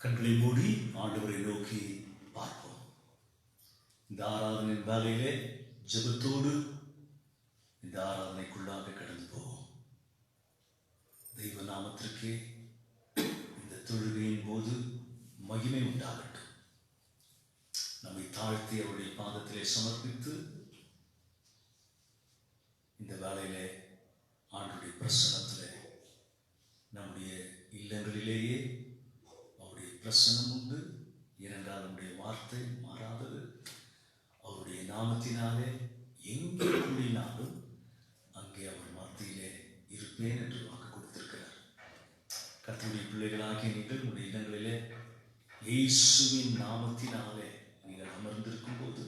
கண்களை மூடி ஆண்டவரை நோக்கி பார்ப்போம். இந்த ஆராதனையின் வேலையிலே ஜெபத்தோடு இந்த ஆராதனைக்குள்ளாக கடந்து போவோம். தெய்வ நாமத்திற்கு இந்த தொழுகையின் போது மகிமை உண்டாகட்டும். நம்மை தாழ்த்தி அவருடைய பாதத்திலே சமர்ப்பித்து இந்த வேலையிலே ஆண்டுடைய பிரசனத்திலே நம்முடைய இல்லங்களிலேயே அவருடைய பிரசனம் உண்டு. ஏனென்றால் அவருடைய வார்த்தை மாறாதது. அவருடைய நாமத்தினாலே எங்கே கூடினாலும் அங்கே அவர் மத்தியிலே இருப்பேன் என்று வாக்கு கொடுத்திருக்கிறார். கர்த்தருடைய பிள்ளைகளாகிய நீங்கள் உங்களுடைய இல்லங்களிலே இயேசுவின் நாமத்தினாலே நீங்கள் அமர்ந்திருக்கும் போது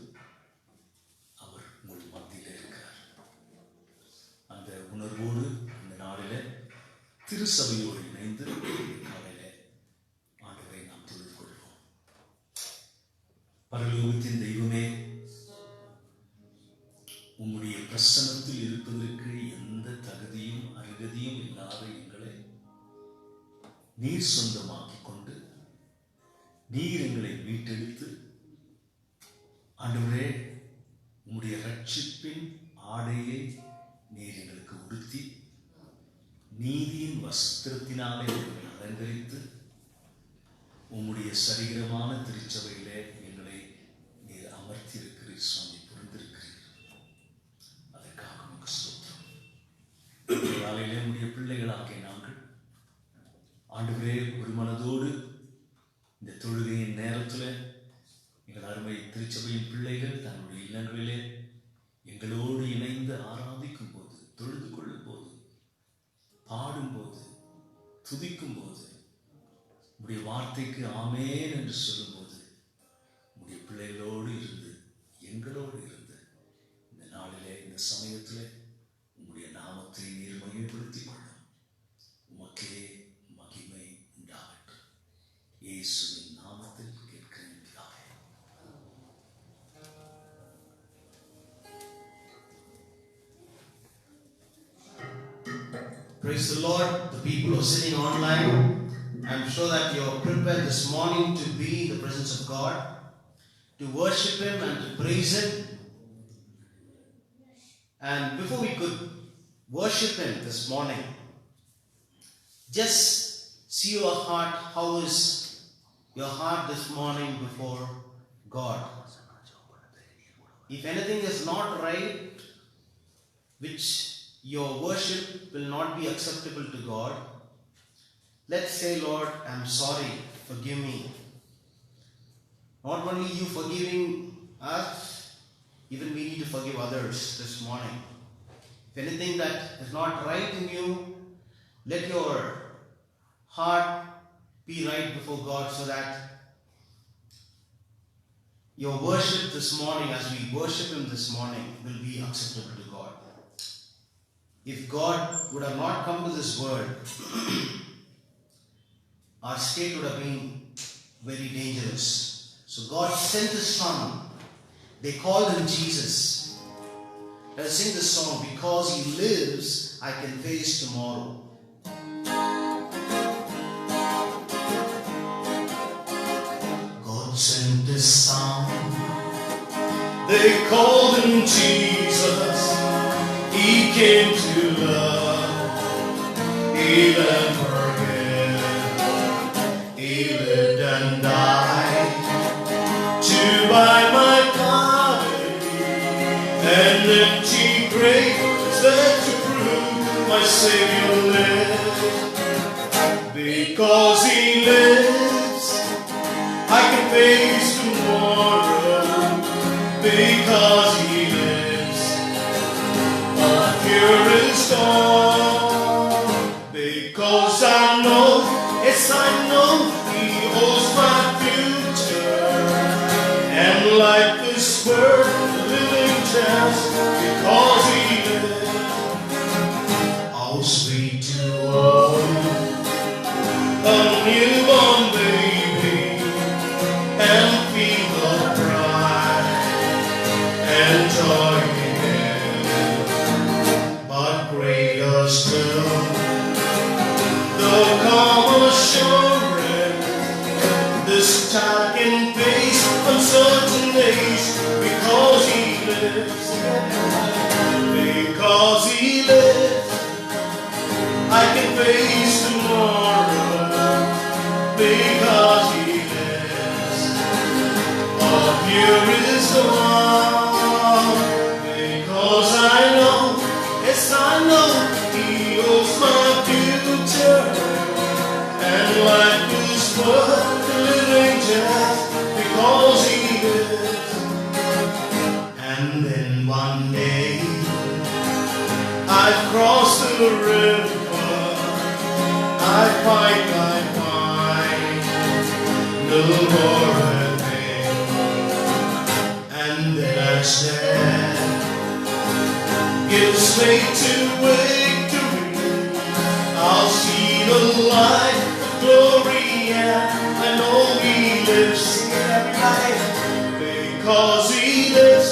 அவர் உங்கள் மத்தியிலே இருக்கிறார். அந்த உணர்வோடு இந்த நாளிலே திருசபையோடு இணைந்து காலையிலே ஆண்டவரை நாம் தொழுது கொள்வோம். பரலோகத்தின் தெய்வமே, உம்முடைய பிரசன்னத்தில் இருப்பதற்கு எந்த தகுதியும் அருகதியும் இல்லாத எங்களை நீர் சொந்தமாக்கிக் கொண்டு நீர் எங்களை மீட்டெடுத்து ஆண்டவரே உம்முடைய ரட்சிப்பின் ஆடையை நீர் எங்களுக்கு உடுத்தி நீதியின் வஸ்திரத்தினாலே எங்களை அலங்கரித்து உம்முடைய சரீரமான திருச்சபையிலே எங்களை நீர் அமர்த்தியிருக்கிறீர். சுவாமி, புரிந்திருக்கிறீர். அதற்காக உமக்கு ஸ்தோத்திரம். காலையிலே உடைய பிள்ளைகளாகிய நாங்கள் ஆண்டவரே ஒரு மனதோடு இந்த தொழுகையின் நேரத்தில் எங்கள் அருமை திருச்சபையின் பிள்ளைகள் தங்களுடைய இல்லங்களிலே எங்களோடு இணைந்து ஆராதிக்கும் போது, தொழுது கொள்ளும் போது, பாடும்போது, துதிக்கும் போது, உடைய வார்த்தைக்கு ஆமேன் என்று சொல்லும்போது உடைய பிள்ளைகளோடு இருந்து எங்களோடு இருந்து இந்த நாளிலே இந்த சமயத்தில் உங்களுடைய நாமத்தை நீர் மகிமைப்படுத்திக் கொள்ளும். உமக்கே மகிமை உண்டாகட்டும். இயேசுவின் நாமத்தில் கேட்கிறேன் பிதாவே. Praise the Lord. The people who are sitting online, I'm sure that you're prepared this morning to be in the presence of God, to worship Him and to praise Him. And before we could worship Him this morning, just see your heart. How is your heart this morning before God? If anything is not right, which your worship will not be acceptable to God, let's say, Lord, I'm sorry, forgive me. Not only you forgiving us, even we need to forgive others this morning. If anything that is not right in you, let your heart be right before God, so that your worship this morning, as we worship Him this morning, will be acceptable to God. If God would have not come to this world, our state would have been very dangerous. So God sent His Son. They called Him Jesus. Let us sing this song. Because He lives, I can face tomorrow. God sent His Son. They called Him Jesus. He came to love, heal and forgive. He lived and died to buy my pardon. And empty grave is there to prove my Savior lives. Because He lives, I can face tomorrow. Because He lives, my fear is gone. Because I know, yes I know, He holds my future. And like this word, the living chance, because He lives, how sweet to own a newborn baby and feel the pride and joy in Him. But greater still, the calm assurance child can face uncertain days because he lives. Because he lives, I can face tomorrow. Because he lives, all fear is gone. Because I know, yes I know, he holds my future. And life is worth living just because he lives. And then one day I cross the river, I fight, no more a thing. And then I stand, gives faith to victory. I'll see the light, the glory, and I know he lives every night. Because he lives,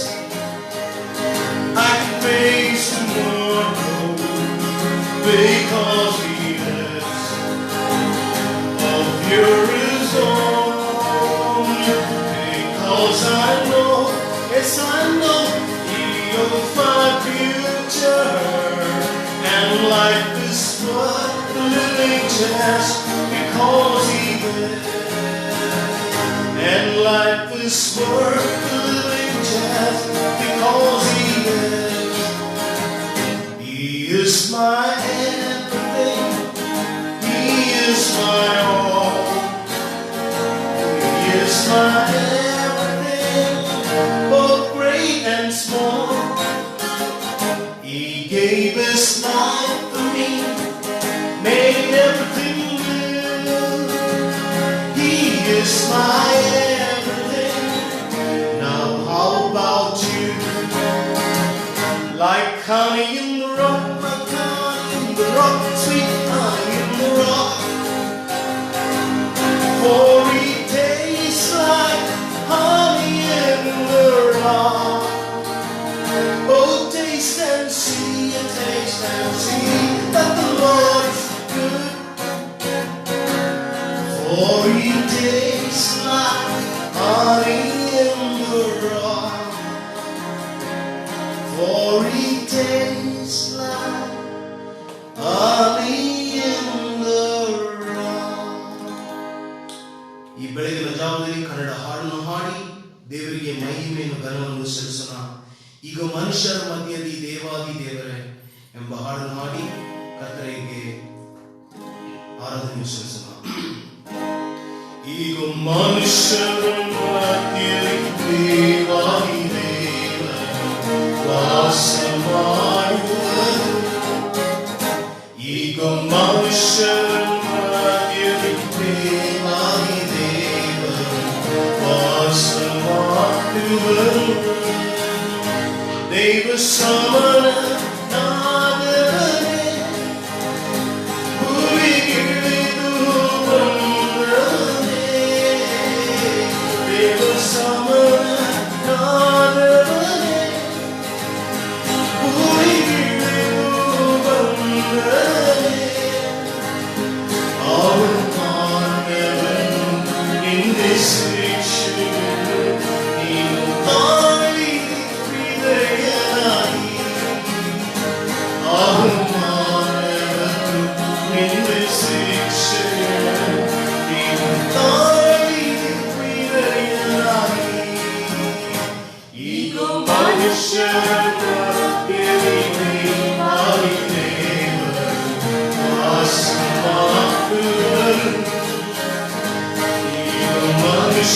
I can face tomorrow. Because he lives, all fear is gone. Because I know, yes I know, he owns my future. And life is worth living just because he lives. And life is worth living just because he lives. He is my everything. He is my all. He is my everything, both great and small. He gave his life for me, made everything new. He is my everything. Now how about you? Like honey in the rock, like honey in the rock, sweet honey in the rock. For he tastes like honey in the rock. Oh, taste and see, taste and see that the Lord is good. For he tastes like honey in the rock. For he tastes like honey in the rock. ಈ ಬೆಳಗಿನ ಜಾವದಲ್ಲಿ ಕನ್ನಡ ಹಾಡನ್ನು ಹಾಡಿ ದೇವರಿಗೆ ಮಹಿಮೆಯನ್ನು ಘನವನ್ನು ಸಲ್ಲಿಸೋಣ. ಈಗ ಮನುಷ್ಯರ ಮಧ್ಯದಲ್ಲಿ ದೇವಾದಿ ದೇವರೇ ಎಂಬ ಹಾಡನ್ನು ಹಾಡಿ ಕರ್ತನಿಗೆ ಆರಾಧನೆ ಸಲ್ಲಿಸೋಣ. ಈಗ ಮನುಷ್ಯರ ಮಧ್ಯದಲ್ಲಿ ದೇವಾದಿ ದೇವರೇ ವಾಸ ಮಾಡುವರು. ಈಗ ಮನುಷ್ಯರ ಮಧ್ಯದಲ್ಲಿ ದೇವಾದಿ ದೇವರೇ ವಾಸ ಮಾಡುವರು. ದೇವ ಸಮನ ನಾದನೆ ಭೂಮಿಗಿಳಿದು ಬಂದನೆ. ದೇವ ಸಮನ ನಾದನೆ ಭೂಮಿಗಿಳಿದು ಬಂದನೆ. ಅವನು ಮಾನವನು ನಿಂದಿಸಿಕ್ಷೆಯನ್ನು ನೀನು ಮಾಡಿ ಹೃದಯನಾಗಿ. ಅವನು ಮಾನವನು ನಿಂದಿಸಿಕ್ಷೆಯನ್ನು ನೀನು ಮಾಡಿ ಹೃದಯನಾಗಿ. ಈಗ ಮನುಷ್ಯರ ಮಧ್ಯದಲ್ಲಿ ದೇವರು ವಾಸ ಮಾಡುವರು. ಈಗ ಮನುಷ್ಯರ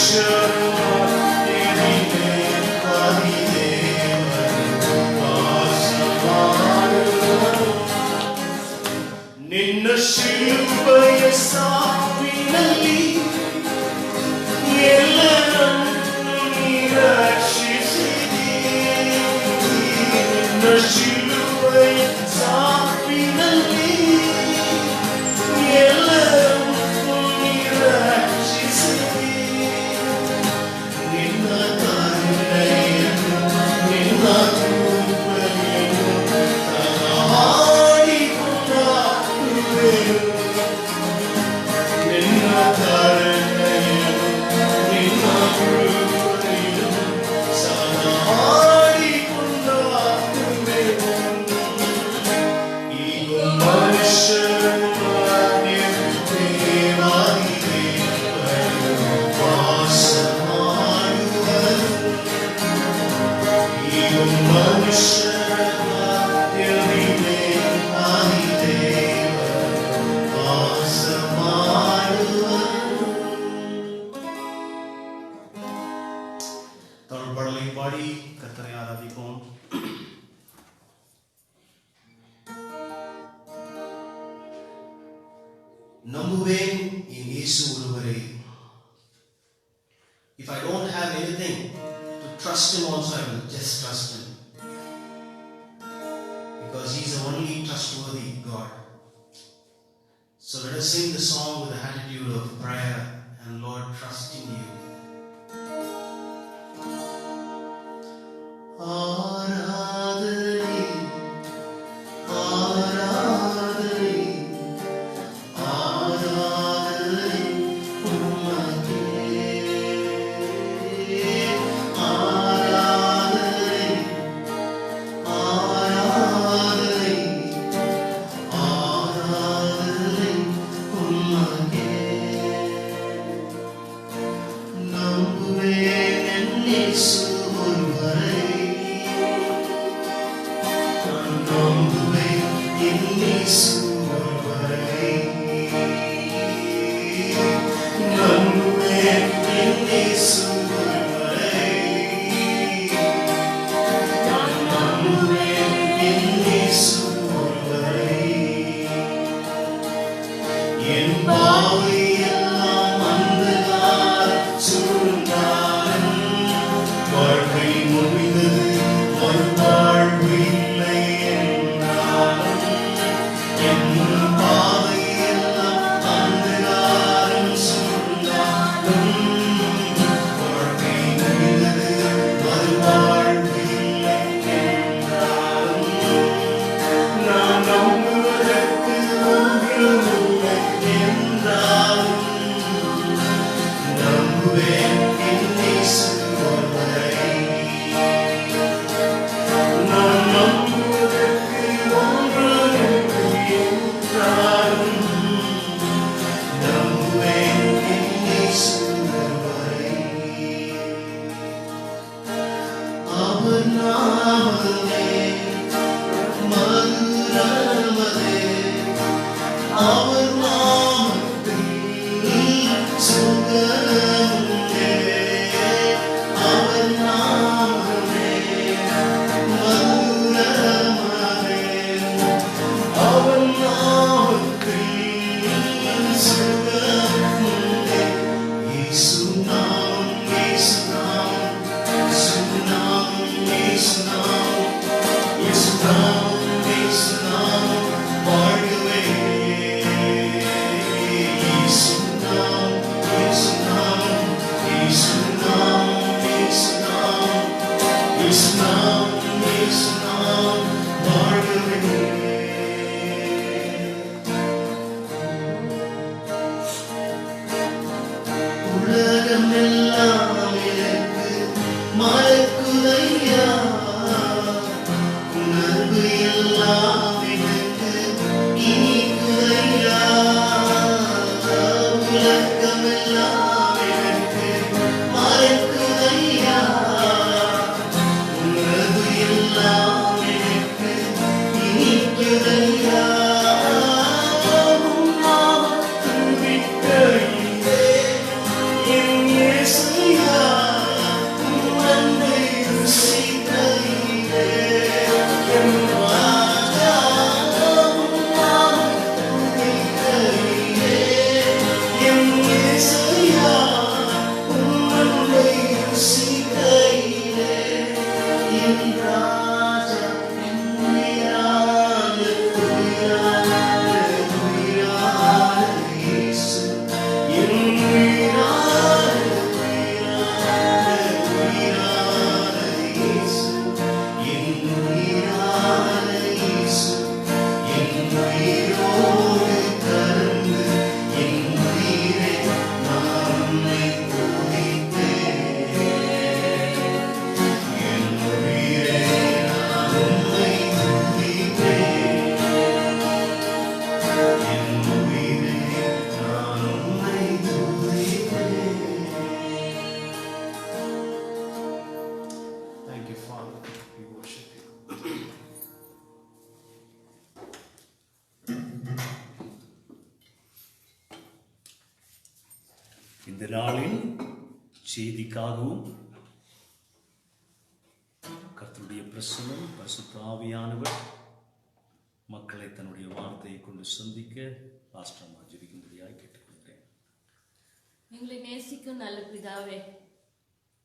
பாடி கர்த்தரை ஆராதிப்போம். நம்புவேன் என் இயேசு ஒருவரே. If I don't have anything to trust him also, I will just trust him. Because he is the only trustworthy God. So let us sing the song with the attitude of prayer and Lord, trust in you. ஆராதனை ஆராதனை ஆராதனை உமக்கே. ஆராதனை ஆராதனை ஆராதனை உமக்கே. நம்புவேன் என் இயேசு ஒருவரை. நம்புவேன் என் இயேசு ஒருவரை. நம்புவேன் என் இயேசு ஒருவரை. நம்புவேன் என் இயேசு ஒருவரை. என் பாவை எல்லாம் அந்தகார சூழ்ந்தாலும் வாழ்க்கை முடிந்தது, மறுவாழ்வு இல்லை என்றாலும். என் பாவை எல்லாம் அந்தகாரம் சூழ்ந்தாலும் வாழ்க்கை முடிந்தது, மறுவாழ்வு இல்லை என்றாலும். நான் நம்புவதற்கு ஒன்றுமில்லை என்றாலும் நம்புவேன் என் இயேசு ஒருவரை. நான் நம்புவதற்கு ஒன்றுமில்லை என்றாலும் நம்புவேன் என் இயேசு ஒருவரை. அவர் நாமமே மதுரமதே. அவர் நாமத்தில் சுகமுண்டே. அவர் நாமமே மதுரமதே. அவர் நாமத்தில் சுகமுண்டே. இயேசு நாமம், இயேசு நாமம், இயேசு நாமம், இயேசு நாமம், இயேசு நாமம், இயேசு நாமம் வாழ்கவே. இயேசு நாமம், இயேசு நாமம், இயேசு நாமம், இயேசு நாமம், இயேசு நாமம், இயேசு நாமம் வாழ்கவே. உலகமெல்லாம் எனக்கு மறக்குதையா. உணர்வு எல்லாம் எனக்கு இனிக்குதையா. உலகமெல்லாம் எனக்கு மறக்குதையா. உணர்வு எல்லாம் எனக்கு இனிக்குதையா. உம் நாமத்தில் விட்டழிந்தே என் இயேசையா. உம் அன்பை ருசிக்கையிலே என் ராஜா. உம் நாமத்தில் விட்டழிந்தே என் இயேசையா. உம் அன்பை ருசிக்கையிலே என் ராஜா. என் உயிரான உயிரான உயிரான இயேசு. என் உயிரான உயிரான உயிரான இயேசு. என் உயிரான இயேசு. என் உயிரோடு கலந்து என் உயிரை நான் உம்மை துதிப்பேன். என் உயிரை நான் உம்மை துதிப்பேன். என் உயிரை நான் உம்மை துதிப்பேன். Thank you, Father. We worship you. இந்த நாளின் செய்திக்காகவும் பிரசன்னம் பரிசுத்த ஆவியானவர் மக்களை தன்னுடைய வார்த்தையை கொண்டு சந்திக்க பாஸ்டர்மா ஜெபிக்கும்படியாய் கேட்டுக்கொள்கிறேன். எங்களை நேசிக்கும் நல்ல பிதாவே,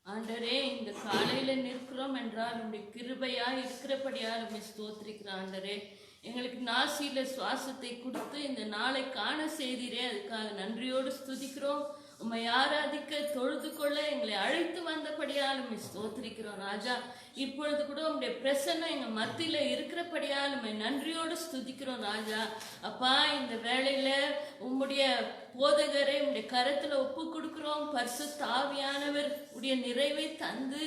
ஆண்டரே, இந்த காலையில நிற்கிறோம் என்றால் உங்களுடைய கிருபையா இருக்கிறபடியால் உண்மை ஸ்தோத்திரிக்கிறோம். ஆண்டரே, எங்களுக்கு நாசியில சுவாசத்தை கொடுத்து இந்த நாளை காண செய்தீரே, அதுக்காக நன்றியோடு ஸ்துதிக்கிறோம். உம்மை ஆராதிக்க தொழுது கொள்ள எங்களை அழைத்து வந்தபடியால் உண்மை ஸ்தோத்திரிக்கிறோம். ராஜா, இப்பொழுது கூட உங்களுடைய பிரசன்னம் எங்க மத்தியில இருக்கிறபடியால் உண்மை நன்றியோடு ஸ்துதிக்கிறோம். ராஜா அப்பா, இந்த வேளையில உம்முடைய போதகரை உடைய கரத்துல ஒப்பு கொடுக்கிறோம். பரிசுத்த ஆவியானவர் உடைய நிறைவை தந்து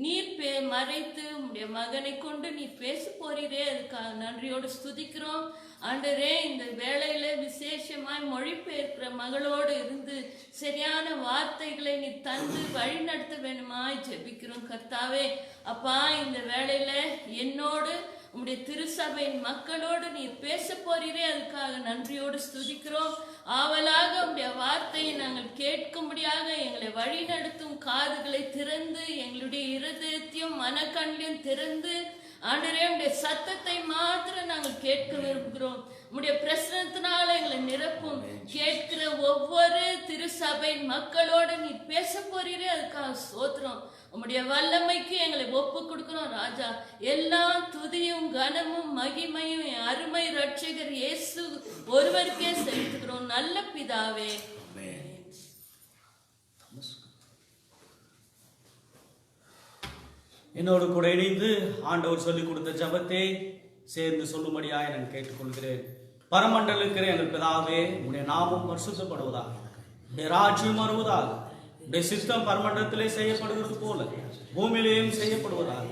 நீர் மறைத்து உடைய மகனை கொண்டு நீர் பேச போறீரே, அதுக்காக நன்றியோடு ஸ்துதிக்கிறோம். ஆண்டரே, இந்த வேளையில விசேஷமாய் மொழிபெயர்க்கிற மகளோடு இருந்து சரியான வார்த்தைகளை நீ தந்து வழி நடத்த வேணுமாய் ஜெபிக்கிறோம். கர்த்தாவே அப்பா, இந்த வேளையில என்னோடு உம்முடைய திருசபையின் மக்களோடு நீர் பேச போறீரே, அதுக்காக நன்றியோடு ஸ்துதிக்கிறோம். ஆவலாக உம்முடைய வார்த்தையை நாங்கள் கேட்கும்படியாக எங்களை வழி நடத்தும் காதுகளை திறந்து எங்களுடைய இருதயத்தையும் மனக்கண்ணையும் திறந்து ஆண்டரே உம்முடைய சத்தத்தை மாத்திரம் நாங்கள் கேட்க விரும்புகிறோம். உம்முடைய பிரசனத்தினால எங்களை நிரப்பும். கேட்கிற ஒவ்வொரு திருசபையின் மக்களோடு நீ பேச போறீரே, அதுக்காக ஸ்தோத்திரம். உம்முடைய வல்லமைக்கு எங்களை ஒப்பு கொடுக்கிறோம். ராஜா, எல்லா துதியும் கனமும் மகிமையும் என் அருமை ரட்சகர் இயேசு ஒருவருக்கே செலுத்துகிறோம். நல்ல பிதாவே, என்னோடு கூட இணைந்து ஆண்டவர் சொல்லிக் கொடுத்த ஜபத்தை சேர்ந்து சொல்லும்படியாக நான் கேட்டுக்கொள்கிறேன். பரமண்டல இருக்கிற எங்கள் பிதாவே, உடைய நாமம் பரிசுத்தப்படுவதாக, உடைய ராஜ்யம் வருவதாக, உடைய சித்தம் பரமண்டலத்திலே செய்யப்படுகிறது போல பூமியிலேயும் செய்யப்படுவதாக.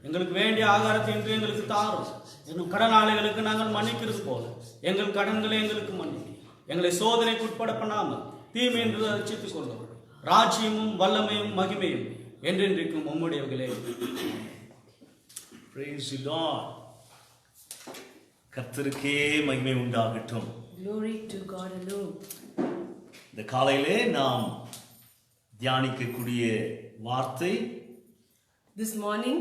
எங்களுக்கு வேண்டிய ஆகாரத்தை இன்று எங்களுக்கு தாரும். எங்கள் கடனாளிகளுக்கு நாங்கள் மன்னிக்கிறது போல எங்கள் கடன்களை எங்களுக்கு மன்னிக்கும். எங்களை சோதனைக்கு உட்பட பண்ணாமல் தீமை என்று ரட்சித்துக் கொள்ளும். ராஜ்யமும் வல்லமையும் மகிமையும் என்றென்றைக்கும் உம்முடையவர்களே. Praise the Lord. கர்த்தருக்கே மகிமை உண்டாகட்டும். Glory to God alone. இந்த காலையிலே நாம் தியானிக்கக்கூடிய வார்த்தை, This morning,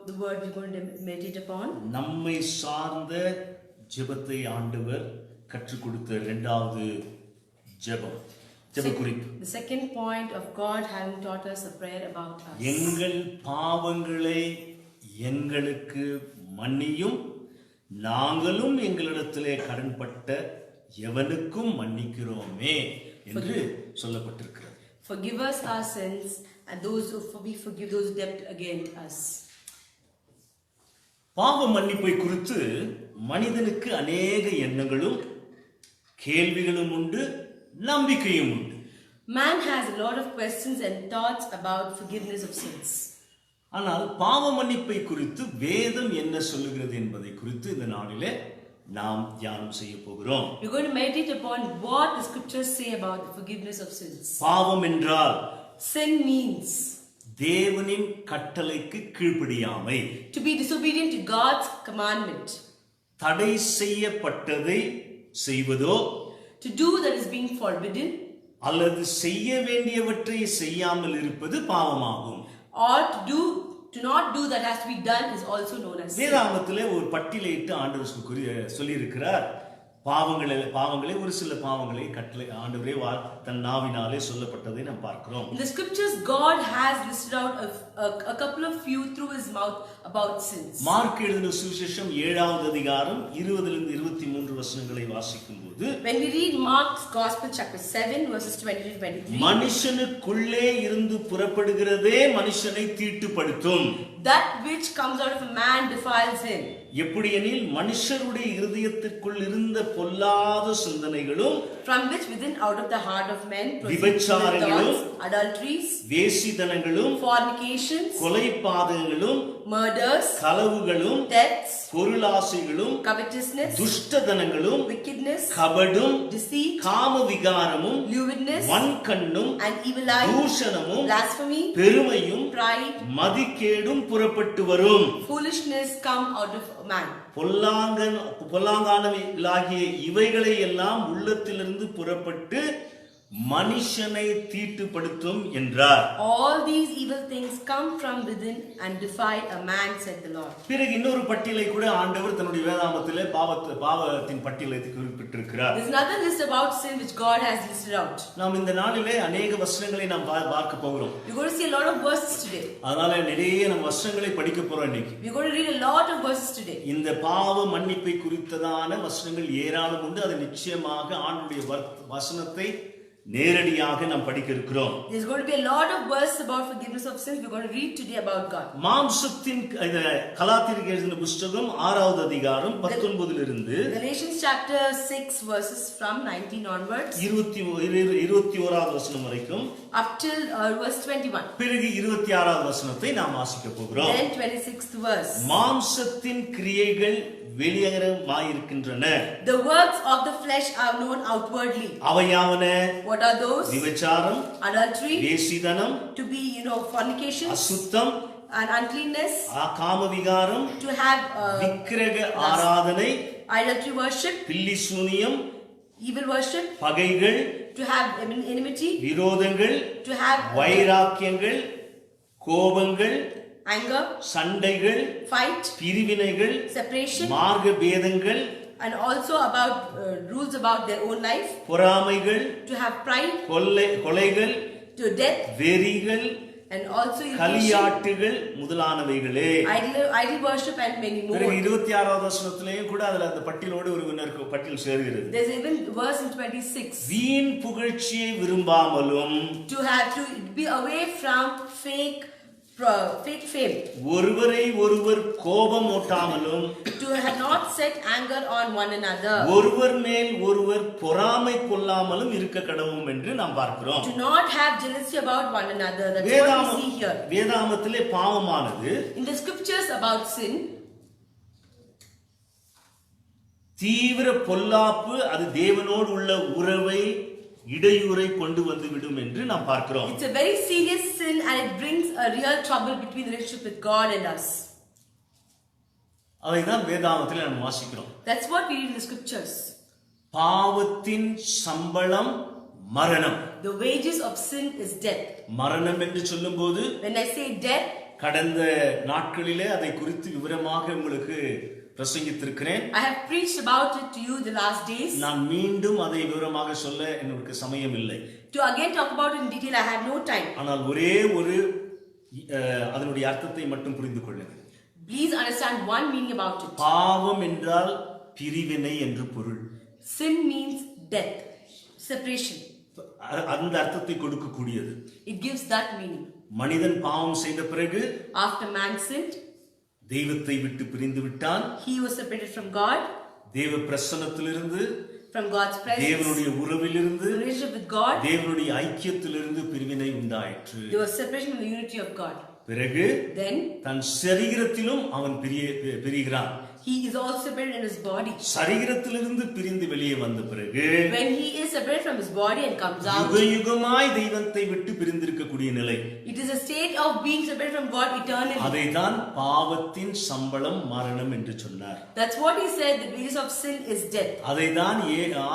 the word we're going to meditate upon, நம்மை சார்ந்த ஜெபத்தை ஆண்டவர் கற்றுக் கொடுத்த இரண்டாவது ஜெபம், ஜெப குறிப்பு. the second point of God having taught us a prayer about us. எங்கள் பாவங்களை எங்களுக்கு மன்னியும், நாங்களும் எங்களிடத்திலே கடன்பட்ட எவனுக்கும் மன்னிக்கிறோமே என்று சொல்லப்பட்டிருக்கிறது. Forgive us our sins and those who we forgive those who debt against us. பாவ மன்னிப்பை குறித்து மனிதனுக்கு அநேக எண்ணங்களும் கேள்விகளும் உண்டு, நம்பிக்கையும் உண்டு. Man has a lot of questions and thoughts about forgiveness of sins. ஆனால் பாவ மன்னிப்பை குறித்து வேதம் என்ன சொல்லுகிறது என்பதை குறித்து இந்த நாளிலே நாம் தியானம் செய்ய போகிறோம். We're going to meditate upon what the scriptures say about the forgiveness of sins. பாவம் என்றால் Sin means தேவனின் கட்டளைக்கு கீழ்ப்படியாமை, to be disobedient to God's commandment, தடை செய்யப்பட்டதை செய்வதோ, to do that is being forbidden, அல்லது செய்ய வேண்டியவற்றை செய்யாமல் இருப்பது பாவமாகும். or to not do that has to be done is also known as sin. வேதாகமத்திலே ஒரு பட்டியலிட்டு ஆண்டவர் சொல்லி இருக்கிறார். பாவங்களை ஒரு சில பாவங்களை கட்டளை ஆண்டவரே தன் நாவினாலே சொல்லப்பட்டதை நாம் பார்க்கிறோம். In the scriptures, God has listed out a couple of few through his mouth about sins. Mark எழுதின சுவிசேஷம் 7வது அதிகாரம் 20 to 23 வசனங்களை வாசிக்கும் போது, When we read Mark's Gospel chapter 7 verses 20 to 23, மனுஷனுக்குள்ளே இருந்து புறப்படுகிறதே மனுஷனை தீட்டுப்படுத்தும். that which comes out of a man defiles him. எப்படியெனில் மனுஷருடைய இருதயத்திற்குள் இருந்த பொல்லாத சிந்தனைகளும், From which within out of the heart of men proceed விபச்சாரங்களும், thoughts, adulteries, வேசித்தனங்களும், fornications, கொலைபாதகங்களும், murders, களவுகளும், deaths, பொருளாசைகளும், covetousness, துஷ்டதனங்களும், wickedness, கபடும், deceit, காம விகாரமும், lewdness, வன்கண்ணும், and evil eye, தூஷணமும், blasphemy, பெருமையும், pride, மதிகேடும் புறப்பட்டு வரும். foolishness come out of man. பொல்லாங்கானவர்களாகிய இவைகளை எல்லாம் உள்ளத்திலிருந்து புறப்பட்டு மனுஷனை தீட்டுப்படுத்தும் என்றார். All these evil things come from within and defile a man, said the Lord. பிறகு இன்னொரு பட்டியலை கூட ஆண்டவர் தன்னுடைய வேதாகமத்திலே பாவத்தின் பட்டியலை குறிப்பிட்டிருக்கிறார். There's another list about sin which God has listed out. நாம் இந்த நாளிலே அநேக வசனங்களை நாம் பார்க்க போகிறோம். We're going to see a lot of verses today. அதனால நிறைய நம்ம வசனங்களை படிக்க போறோம் இன்னைக்கு. We're going to read a lot of verses today. இந்த பாவ மன்னிப்பை குறித்ததான வசனங்கள் ஏராளம் உண்டு. அது நிச்சயமாக ஆண்டவருடைய வசனத்தை நேரடியாக நாம் படிக்க இருக்கிறோம். There's going to be a lot of verses about forgiveness of sins. We're going to read today about God. மாம்சத்தின் கலாத்தியருக்கு எழுதின புத்தகம் 6வது அதிகாரம் 19 இலிருந்து Galatians chapter 6 verses from 19 onwards 21வது வசனம் வரைக்கும் up till verse 21. பிறகு 26வது வசனத்தை நாம் வாசிக்க போகிறோம். Then 26th verse. மாம்சத்தின் கிரியைகள் வெளியரங்கமாயிருக்கின்றன. The works of the flesh are known outwardly. அவையாவன? What are those? விபச்சாரம், Adultery, வேசித்தனம், to be, fornication, அசுத்தம், and uncleanness, காமவிகாரம், to have விக்கிரக ஆராதனை, idolatry worship, பில்லி சூனியம், evil worship, பகைகள், to have enmity, விரோதங்கள், to have வைராக்கியங்கள், கோபங்கள், anger, சண்டைகள், fight, பிரிவினைகள், separation, மார்க்க பேதங்கள், and also about rules about their own life, பொறாமைகள், to have pride, கொலைகள், to death, வெறிகள், and also irritation, கலியாட்டுகள் முதலானவைகளே. idol worship, and many more. பிறகு 26வது வசனத்திலேயும் கூட அதுல அந்த பட்டியலோடு ஒரு பட்டியல் சேர்கிறது. There's even verse in 26. வீண் புகழ்ச்சியை விரும்பாமலும், to be away from fake fame, ஒருவரை ஒருவர் கோபம் ஊட்டாமலும், to have not set anger on one another, ஒருவர் மேல் ஒருவர் பொறாமை கொள்ளாமலும் இருக்க கடவும் என்று நாம் பார்க்கிறோம். to not have jealousy about one another. That's what we see here. வேதாகமத்திலே பாவமானது In the scriptures about sin, தீவிர பொல்லாப்பு, அது தேவனோடு உள்ள உறவை இடையூறை கொண்டு வந்து விடும் என்று நாம் பார்க்கிறோம். it's a very serious sin and it brings a real trouble between the relationship with God and us. அதைதான் வேதாகமத்திலே நாம் வாசிக்கிறோம். That's what we read in the scriptures. பாவத்தின் சம்பளம் மரணம். The wages of sin is death. மரணம் என்று சொல்லும்போது, When I say death, கடந்த நாட்களிலே அதை குறித்து விவரமாக உங்களுக்கு பிரசங்கித்திருக்கிறேன். I have preached about it to you the last days. நான் மீண்டும் அதை விவரமாக சொல்ல எனக்கு சமயம் இல்லை. To again talk about it in detail, I have no time. ஆனால் ஒரே ஒரு அதனுடைய அர்த்தத்தை மட்டும் புரிந்து கொள்ளுங்கள். Please understand one meaning about it. பாவம் என்றால் பிரிவினை என்று பொருள். Sin means death, separation. அந்த அர்த்தத்தை கொடுக்கக்கூடியது. It gives that meaning. மனிதன் பாவம் செய்த பிறகு, After man sinned, தெய்வத்தை விட்டு பிரிந்து விட்டான். he was separated from God, தேவ பிரசன்னத்திலிருந்து, from God's presence, தேவனுடைய உறவிலிருந்து, relationship with God. தேவனுடைய ஐக்கியத்திலிருந்து பிரிவினை உண்டாயிற்று. There was separation from the unity of God. பிறகு Then தன் சரீரத்திலும் அவன் பிரிகிறான். he is also separated in his body. சரீரத்திலிருந்து பிரிந்து வெளியே வந்த பிறகு, When he is separated from his body and comes out, யுக யுகமாய் தெய்வத்தை விட்டு பிரிந்திருக்கக்கூடிய நிலை. it is a state of being separated from God eternally. அதைதான் பாவத்தின் சம்பளம் மரணம் என்று சொன்னார். That's what he said, the wages of sin is death. அதைதான்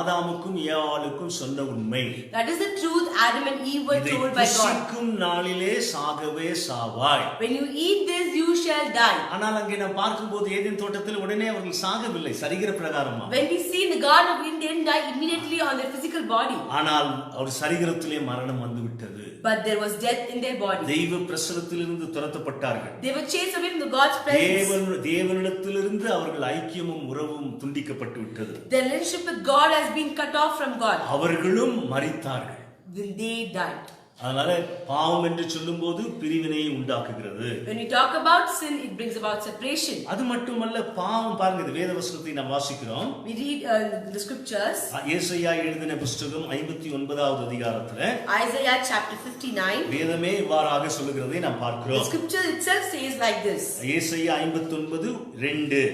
ஆதாமுக்கும் ஏவாளுக்கும் சொன்ன உண்மை. That is the truth Adam and Eve were இதை told by God. புசிக்கும் நாளிலே சாகவே சாவாய். When you eat this, you shall die. ஆனால் அங்கே நாம் பார்க்கும்போது ஏதேன் தோட்டத்தில் உடனே அவர்கள் சாகவில்லை, சரீர பிரகாரமா. When we see in the Garden of Eden, they didn't die immediately on their physical body. ஆனால் அவர் சரீரத்திலே மரணம் வந்து விட்டது. But there was death in their body. தெய்வ பிரசன்னத்திலிருந்து துரத்தப்பட்டார்கள். They were chased away from the God's presence. தேவனிடத்திலிருந்து அவர்கள் ஐக்கியமும் உறவும் துண்டிக்கப்பட்டு விட்டது. Their relationship with God has been cut off from God. அவர்களும் மரித்தார்கள். Then they died. அதனால பாவம் என்று சொல்லும்போது பிரிவினையை உண்டாக்குகிறது. When we talk about sin, it brings about separation. அது மட்டுமல்ல, பாவம் பாருங்க, இந்த வேத வசனத்தை நாம் வாசிக்கிறோம். We read the scriptures. ஏசாயா எழுதின புத்தகம் 59வது அதிகாரத்துல Isaiah chapter 59. வேதமே இவ்வாறாக சொல்லுகிறதை நாம் The பார்க்கிறோம். scripture itself says like this. ஏசாயா 59:2.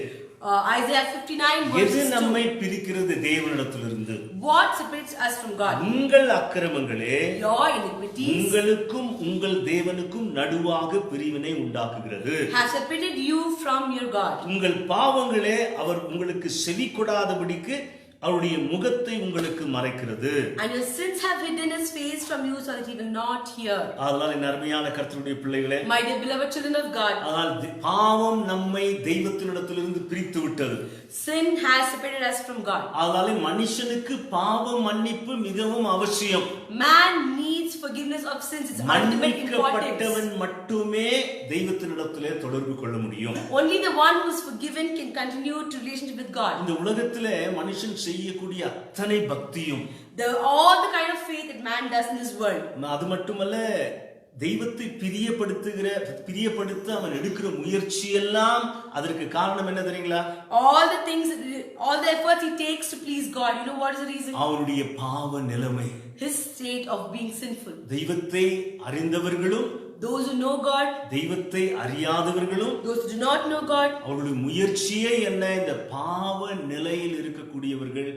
Isaiah 59 எது verses 2. நம்மை பிரிக்கிறது தேவனிடத்திலிருந்து? What separates us from God? உங்கள் அக்கிரமங்களே Your iniquities உங்களுக்கும் உங்கள் தேவனுக்கும் நடுவாக பிரிவினை உண்டாக்குகிறது. have separated you from your God. உங்கள் பாவங்களே அவர் உங்களுக்கு செவி கொடாதபடிக்கு அவருடைய முகத்தை உங்களுக்கு மறைக்கிறது. And your sins have hidden his face from you so that he will not hear. அதனால இந்த அருமையான கர்த்தருடைய பிள்ளைகளே, My dear beloved children of God, ஆனால் பாவம் நம்மை தெய்வத்தினிடத்திலிருந்து பிரித்து விட்டது. sin has separated us from God. அதனால மனுஷனுக்கு பாவ மன்னிப்பு மிகவும் அவசியம். Man needs forgiveness of sins. It's ultimate importance. மன்னிக்கப்பட்டவன் மட்டுமே தெய்வத்தினிடத்திலே தொடர்பு கொள்ள முடியும். Only the one who is forgiven can continue to relationship with God. இந்த உலகத்திலே மனுஷன் செய்யக்கூடிய அத்தனை பக்தியும், All the kind of faith that man does in this world. அது மட்டுமல்ல, தெய்வத்தை பிரியப்படுத்த அவன் எடுக்கிற முயற்சி எல்லாம் அதற்கு காரணம் என்ன தெரியுங்களா? All the things, all the efforts he takes to please God, you know what is the reason? அவனுடைய பாவ நிலைமை. His state of being sinful. தெய்வத்தை அறிந்தவர்களும், Those who know God, தெய்வத்தை அறியாதவர்களும், those who do not know God, அவருடைய முயற்சியே என்ன? இந்த பாவ நிலையில் இருக்கக்கூடியவர்கள்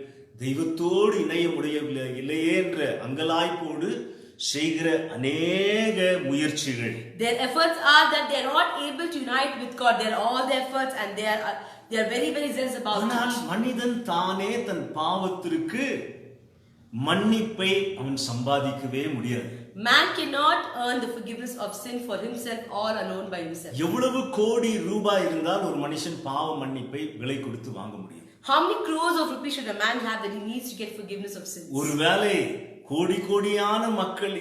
தெய்வத்தோடு இணைய முடியவில்லை இல்லையே என்ற அங்கலாய்ப்போடு செய்கிற அநேக முயற்சிகள். their efforts are that they are not able to unite with God. They are all their efforts and they are very very zealous about ஆனால் it. மனிதன் தானே தன் பாவத்திற்கு மன்னிப்பை அவன் சம்பாதிக்கவே முடியாது. Man cannot earn the forgiveness of sin for himself all alone by himself. எவ்வளவு கோடி ரூபாய் இருந்தால் ஒரு மனுஷன் பாவ மன்னிப்பை விலை கொடுத்து வாங்க முடியும்? How many crores of rupees should a man have that he needs to get forgiveness of sins? ஒருவேளை கோடியான மக்கள்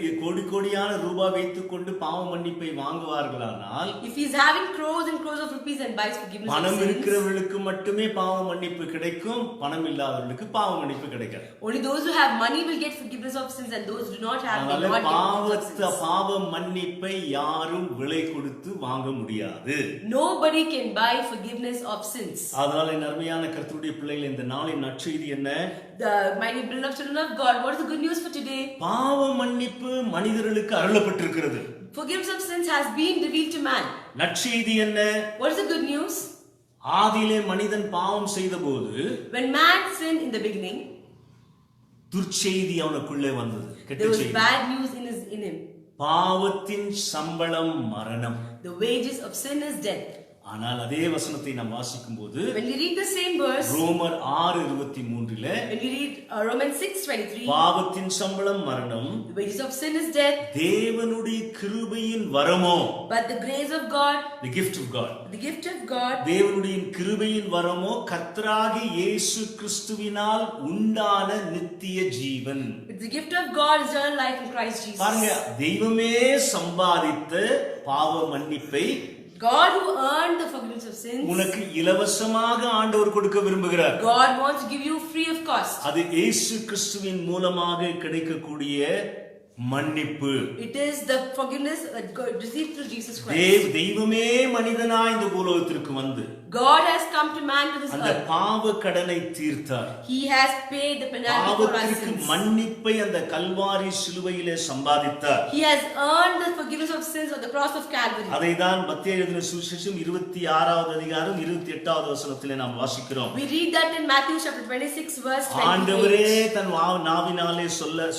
கோடியான ரூபாய் வைத்துக் கொண்டு பாவ மன்னிப்பை வாங்குவார்களானால், If he is having crores and crores of rupees and buys forgiveness of பணம் sins, இருக்கிறவர்களுக்கு மட்டுமே பாவ மன்னிப்பு கிடைக்கும், பணம் இல்லாதவர்களுக்கு பாவ மன்னிப்பு கிடைக்காது. only those who have money will get forgiveness of sins and those who do not have will அதனால not get forgiveness of sins. பாவ மன்னிப்பை யாரும் விலை கொடுத்து வாங்க முடியாது. Nobody can buy forgiveness of sins. அதனால என் அருமையான கர்த்தருடைய பிள்ளைகள், இந்த நாளின் நற்செய்தி என்ன? My dear beloved children of God, what is the good news for today? பாவ மன்னிப்பு மனிதர்களுக்கு அருளப்பட்டிருக்கிறது. Forgiveness of sins has been revealed to man. நற்செய்தி என்ன? What is the good news? ஆதியிலே மனிதன் பாவம் செய்தபோது When man sinned in the beginning, துர்ச்செய்தி அவனுக்குள்ளே வந்தது, கெட்ட there was செய்தி. bad news in him. பாவத்தின் சம்பளம் மரணம். The wages of sin is death. ஆனால் அதே வசனத்தை நாம் வாசிக்கும் போது, When we read the same verse, ரோமர் 6:23, when we read Romans 6:23, பாவத்தின் சம்பளம் மரணம், the wages of sin is death, தேவனுடைய கிருபையின் வரமோ, but the grace of God, the gift of God, the gift of God, தேவனுடைய கிருபையின் வரமோ கர்த்தராகிய இயேசு கிறிஸ்துவினால் உண்டான நித்திய ஜீவன். it's the gift of God is eternal life in Christ Jesus. பாருங்க, தெய்வமே சம்பாதித்த பாவ மன்னிப்பை God who earned the forgiveness of sins, உனக்கு இலவசமாக ஆண்டவர் கொடுக்க விரும்புகிறார். God wants to give you free of cost. அது இயேசு கிறிஸ்துவின் மூலமாக கிடைக்கக்கூடிய மன்னிப்பு. It is the forgiveness that God received through Jesus Christ. தெய்வமே மனிதனாய் இந்த பூலோகத்திற்கு வந்து God has come to man to this அந்த earth. பாவ கடனை தீர்த்தார். He has paid the penalty for our பாவத்திற்கு sins. மன்னிப்பை அந்த கல்வாரி சிலுவையிலே சம்பாதித்தார். He has earned the forgiveness of sins on the cross of Calvary. அதைதான் மத்தேயு எழுதின சுவிசேஷம் 26வது அதிகாரம் 28வது வசனத்திலே நாம் வாசிக்கிறோம். We read that in Matthew chapter 26 verse ஆண்டவரே 28. தன் நாவினாலே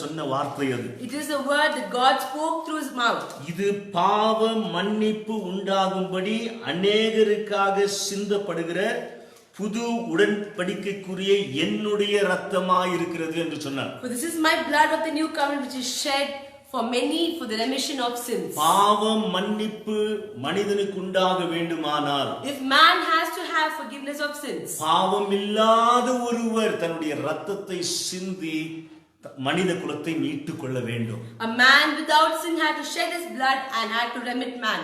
சொன்ன வார்த்தை அது. It is the word that God spoke through his mouth. இது பாவ மன்னிப்பு உண்டாகும்படி அநேகருக்காக சிந்தப்படுகிற புது உடன்படிக்கைக்குரிய என்னுடைய இரத்தமாய் இருக்கிறது என்று சொன்னார். For this is my blood of the new covenant which is shed for many for the remission of sins. பாவ மன்னிப்பு மனிதனுக்கு உண்டாக வேண்டுமானால், If man has to have forgiveness of sins, பாவம் இல்லாத ஒருவர் தன்னுடைய இரத்தத்தை சிந்தி மனித குலத்தை மீட்டுக் கொள்ள வேண்டும். a man without sin had to shed his blood and had to remit man.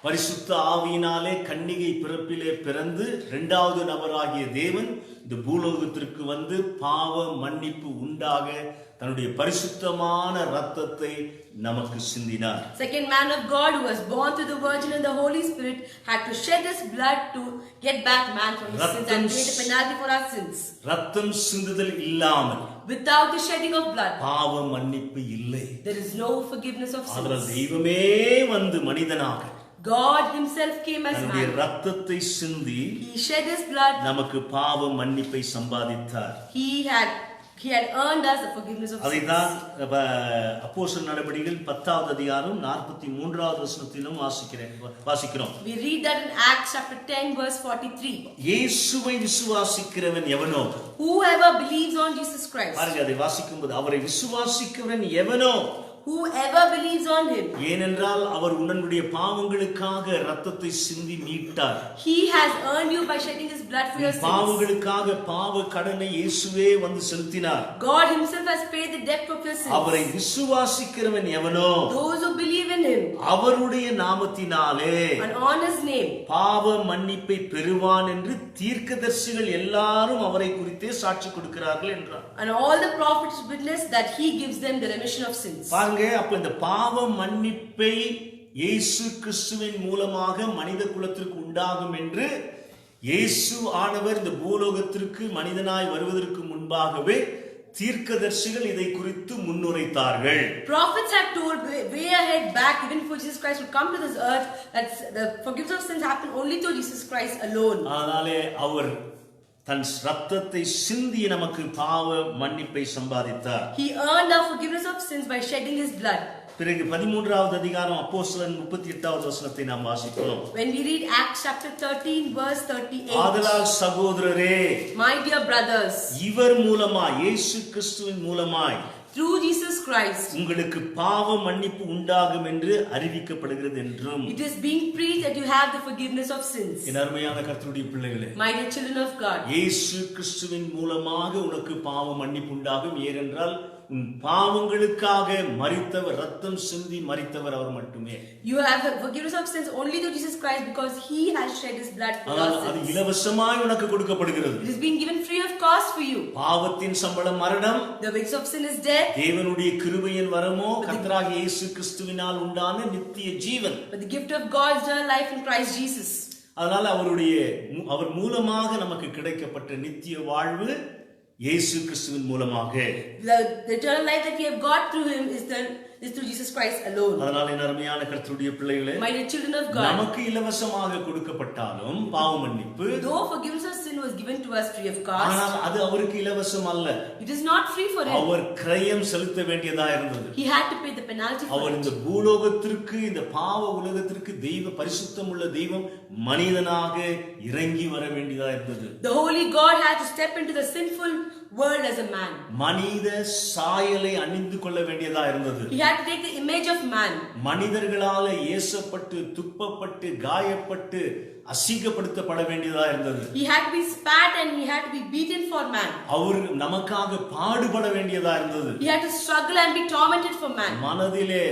பரிசுத்த ஆவியினாலே கன்னிகை பிறப்பிலே பிறந்து இரண்டாவது நபராகிய தேவன் இந்த பூலோகத்திற்கு வந்து பாவ மன்னிப்பு உண்டாக தன்னுடைய பரிசுத்தமான இரத்தத்தை நமக்கு சிந்தினார். Second man of God who was born through the Virgin and the Holy Spirit had to shed his blood to get back man from his sins and pay the penalty for our sins. ரத்தம் சிந்துதல் இல்லாமல் Without the shedding of blood, பாவ மன்னிப்பு இல்லை. there is no forgiveness of அதனால் sins. தெய்வமே வந்து மனிதனாக God himself came as தன்னுடைய man. ரத்தத்தை சிந்தி He shed his blood. நமக்கு பாவ மன்னிப்பை சம்பாதித்தார். He He had earned us the forgiveness of sins. அதைத்தான் அப்போஸ்தலர் நடபடிகள் 10வது அதிகாரம் 43வது வசனத்திலும் வாசிக்கிறோம். We read that in Acts chapter 10 verse 43. இயேசுவை விசுவாசிக்கிறவன் எவனோ, Whoever believes on Jesus Christ, பாருங்க அதை வாசிக்கும்போது அவரை விசுவாசிக்கிறவன் எவனோ, whoever believes on him, ஏனென்றால் அவர் உன்னுடைய பாவங்களுக்காக இரத்தத்தை சிந்தி மீட்டார். he has earned you by shedding his blood for your sins. பாவங்களுக்காக பாவ கடனை இயேசுவே வந்து செலுத்தினார். God himself has paid the debt of your sins. அவரை விசுவாசிக்கிறவன் எவனோ, Those who believe in him, அவருடைய நாமத்தினாலே and on his name, பாவ மன்னிப்பை பெறுவான் என்று தீர்க்கதரிசிகள் எல்லாரும் அவரை குறித்தே சாட்சி கொடுக்கிறார்கள் என்றார். and all the prophets witness that he gives them the remission of sins. பாருங்க, அப்ப இந்த பாவ மன்னிப்பை இயேசு கிறிஸ்துவின் மூலமாக மனித குலத்திற்கு உண்டாகும் என்று இயேசு ஆனவர் இந்த பூலோகத்திற்கு மனிதனாய் வருவதற்கு முன்பாகவே தீர்க்கதரிசிகள் இதை குறித்து முன்னுரைத்தார்கள். Prophets have told way ahead back, even before Jesus Christ would come to this earth, that the forgiveness of sins happen only through Jesus Christ alone. அதனாலே அவர் தன் ரத்தத்தை சிந்தி நமக்கு பாவ மன்னிப்பை சம்பாதித்தார். He earned our forgiveness of sins by shedding his blood. பிறகு 13வது அதிகாரம் அப்போஸ்தலர் 38வது வசனத்தை நாம் வாசிக்கிறோம். When we read Acts chapter 13 verse 38, ஆதலால் சகோதரரே, my dear brothers, இவர் மூலமாய் இயேசு கிறிஸ்துவின் மூலமாய் through Jesus Christ, உங்களுக்கு பாவ மன்னிப்பு உண்டாகும் என்று அறிவிக்கப்படுகிறது என்றும். it is being preached that you have the forgiveness of sins. என் அருமையான கர்த்தருடைய பிள்ளைகளே, My dear children of God, இயேசு கிறிஸ்துவின் மூலமாக உனக்கு பாவ மன்னிப்பு உண்டாகும். ஏனென்றால் உன் பாவங்களுக்காக மரித்தவர், ரத்தம் சிந்தி மரித்தவர் அவர் மட்டுமே. you have the forgiveness of sins only through Jesus Christ, because he has shed his blood for your அது sins. இலவசமாய் உனக்கு கொடுக்கப்படுகிறது. It is being given free of cost for you. பாவத்தின் சம்பளம் மரணம், The wages of sin is death, தேவனுடைய கிருபையின் வரமோ கர்த்தராகிய இயேசு கிறிஸ்துவினால் உண்டான நித்திய ஜீவன். but the gift of God's eternal life in Christ Jesus. அதனால அவர் மூலமாக நமக்கு கிடைக்கப்பட்ட நித்திய வாழ்வு இயேசு கிறிஸ்துவின் மூலமாக. The eternal life that we have got through him is through Jesus Christ alone. அதனால என் அருமையான கர்த்தருடைய பிள்ளைகளே, My dear children of God, நமக்கு இலவசமாக கொடுக்கப்பட்டாலும் பாவ மன்னிப்பு, though forgiveness of sin was given to us free of cost, ஆனால் அது அவருக்கு இலவசம் அல்ல. it is not free for him. அவர் கிரயம் செலுத்த வேண்டியதா இருந்தது. He had to pay the penalty for our it. இந்த பூலோகத்திற்கு, இந்த பாவ உலகத்திற்கு தெய்வ பரிசுத்தம் உள்ள தெய்வம் மனிதனாக இறங்கி வர வேண்டியதா இருந்தது. The holy God had to step into the sinful world as a man. மனித சாயலை அணிந்து கொள்ள வேண்டியதா இருந்தது. He had to take the image of man. மனிதர்களால ஏசப்பட்டு, துப்பப்பட்டு, காயப்பட்டு, அசிங்கப்படுத்தப்பட வேண்டியதா இருந்தது. He had to be spat and he had to be beaten for man. அவர் நமக்காக பாடுபட வேண்டியதா இருந்தது. He had to struggle and be tormented for man. மனதிலே,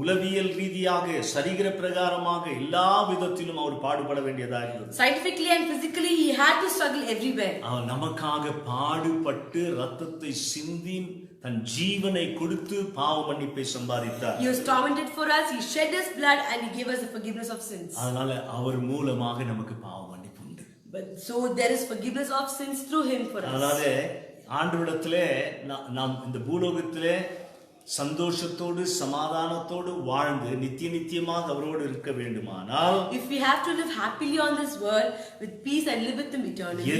உளவியல் ரீதியாக, சரீர பிரகாரமாக எல்லா விதத்திலும் அவர் பாடுபட வேண்டியதா இருந்தது. Scientifically and physically he had to struggle everywhere. அவர் நமக்காக பாடுபட்டு ரத்தத்தை சிந்தி தன் ஜீவனை கொடுத்து பாவ மன்னிப்பை சம்பாதித்தார். He was tormented for us, he shed his blood and he gave us the forgiveness of sins. அதனால அவர் மூலமாக நமக்கு பாவ மன்னிப்பு உண்டு. But so there is forgiveness of sins through him for us. அதனால ஆண்டவரிடத்திலே நாம் இந்த பூலோகத்திலே சந்தோஷத்தோடு சமாதானத்தோடு வாழ்ந்து நித்தியமாக அவரோடு இருக்க வேண்டுமானால், if we have to live happily on this world with peace and live with him eternally,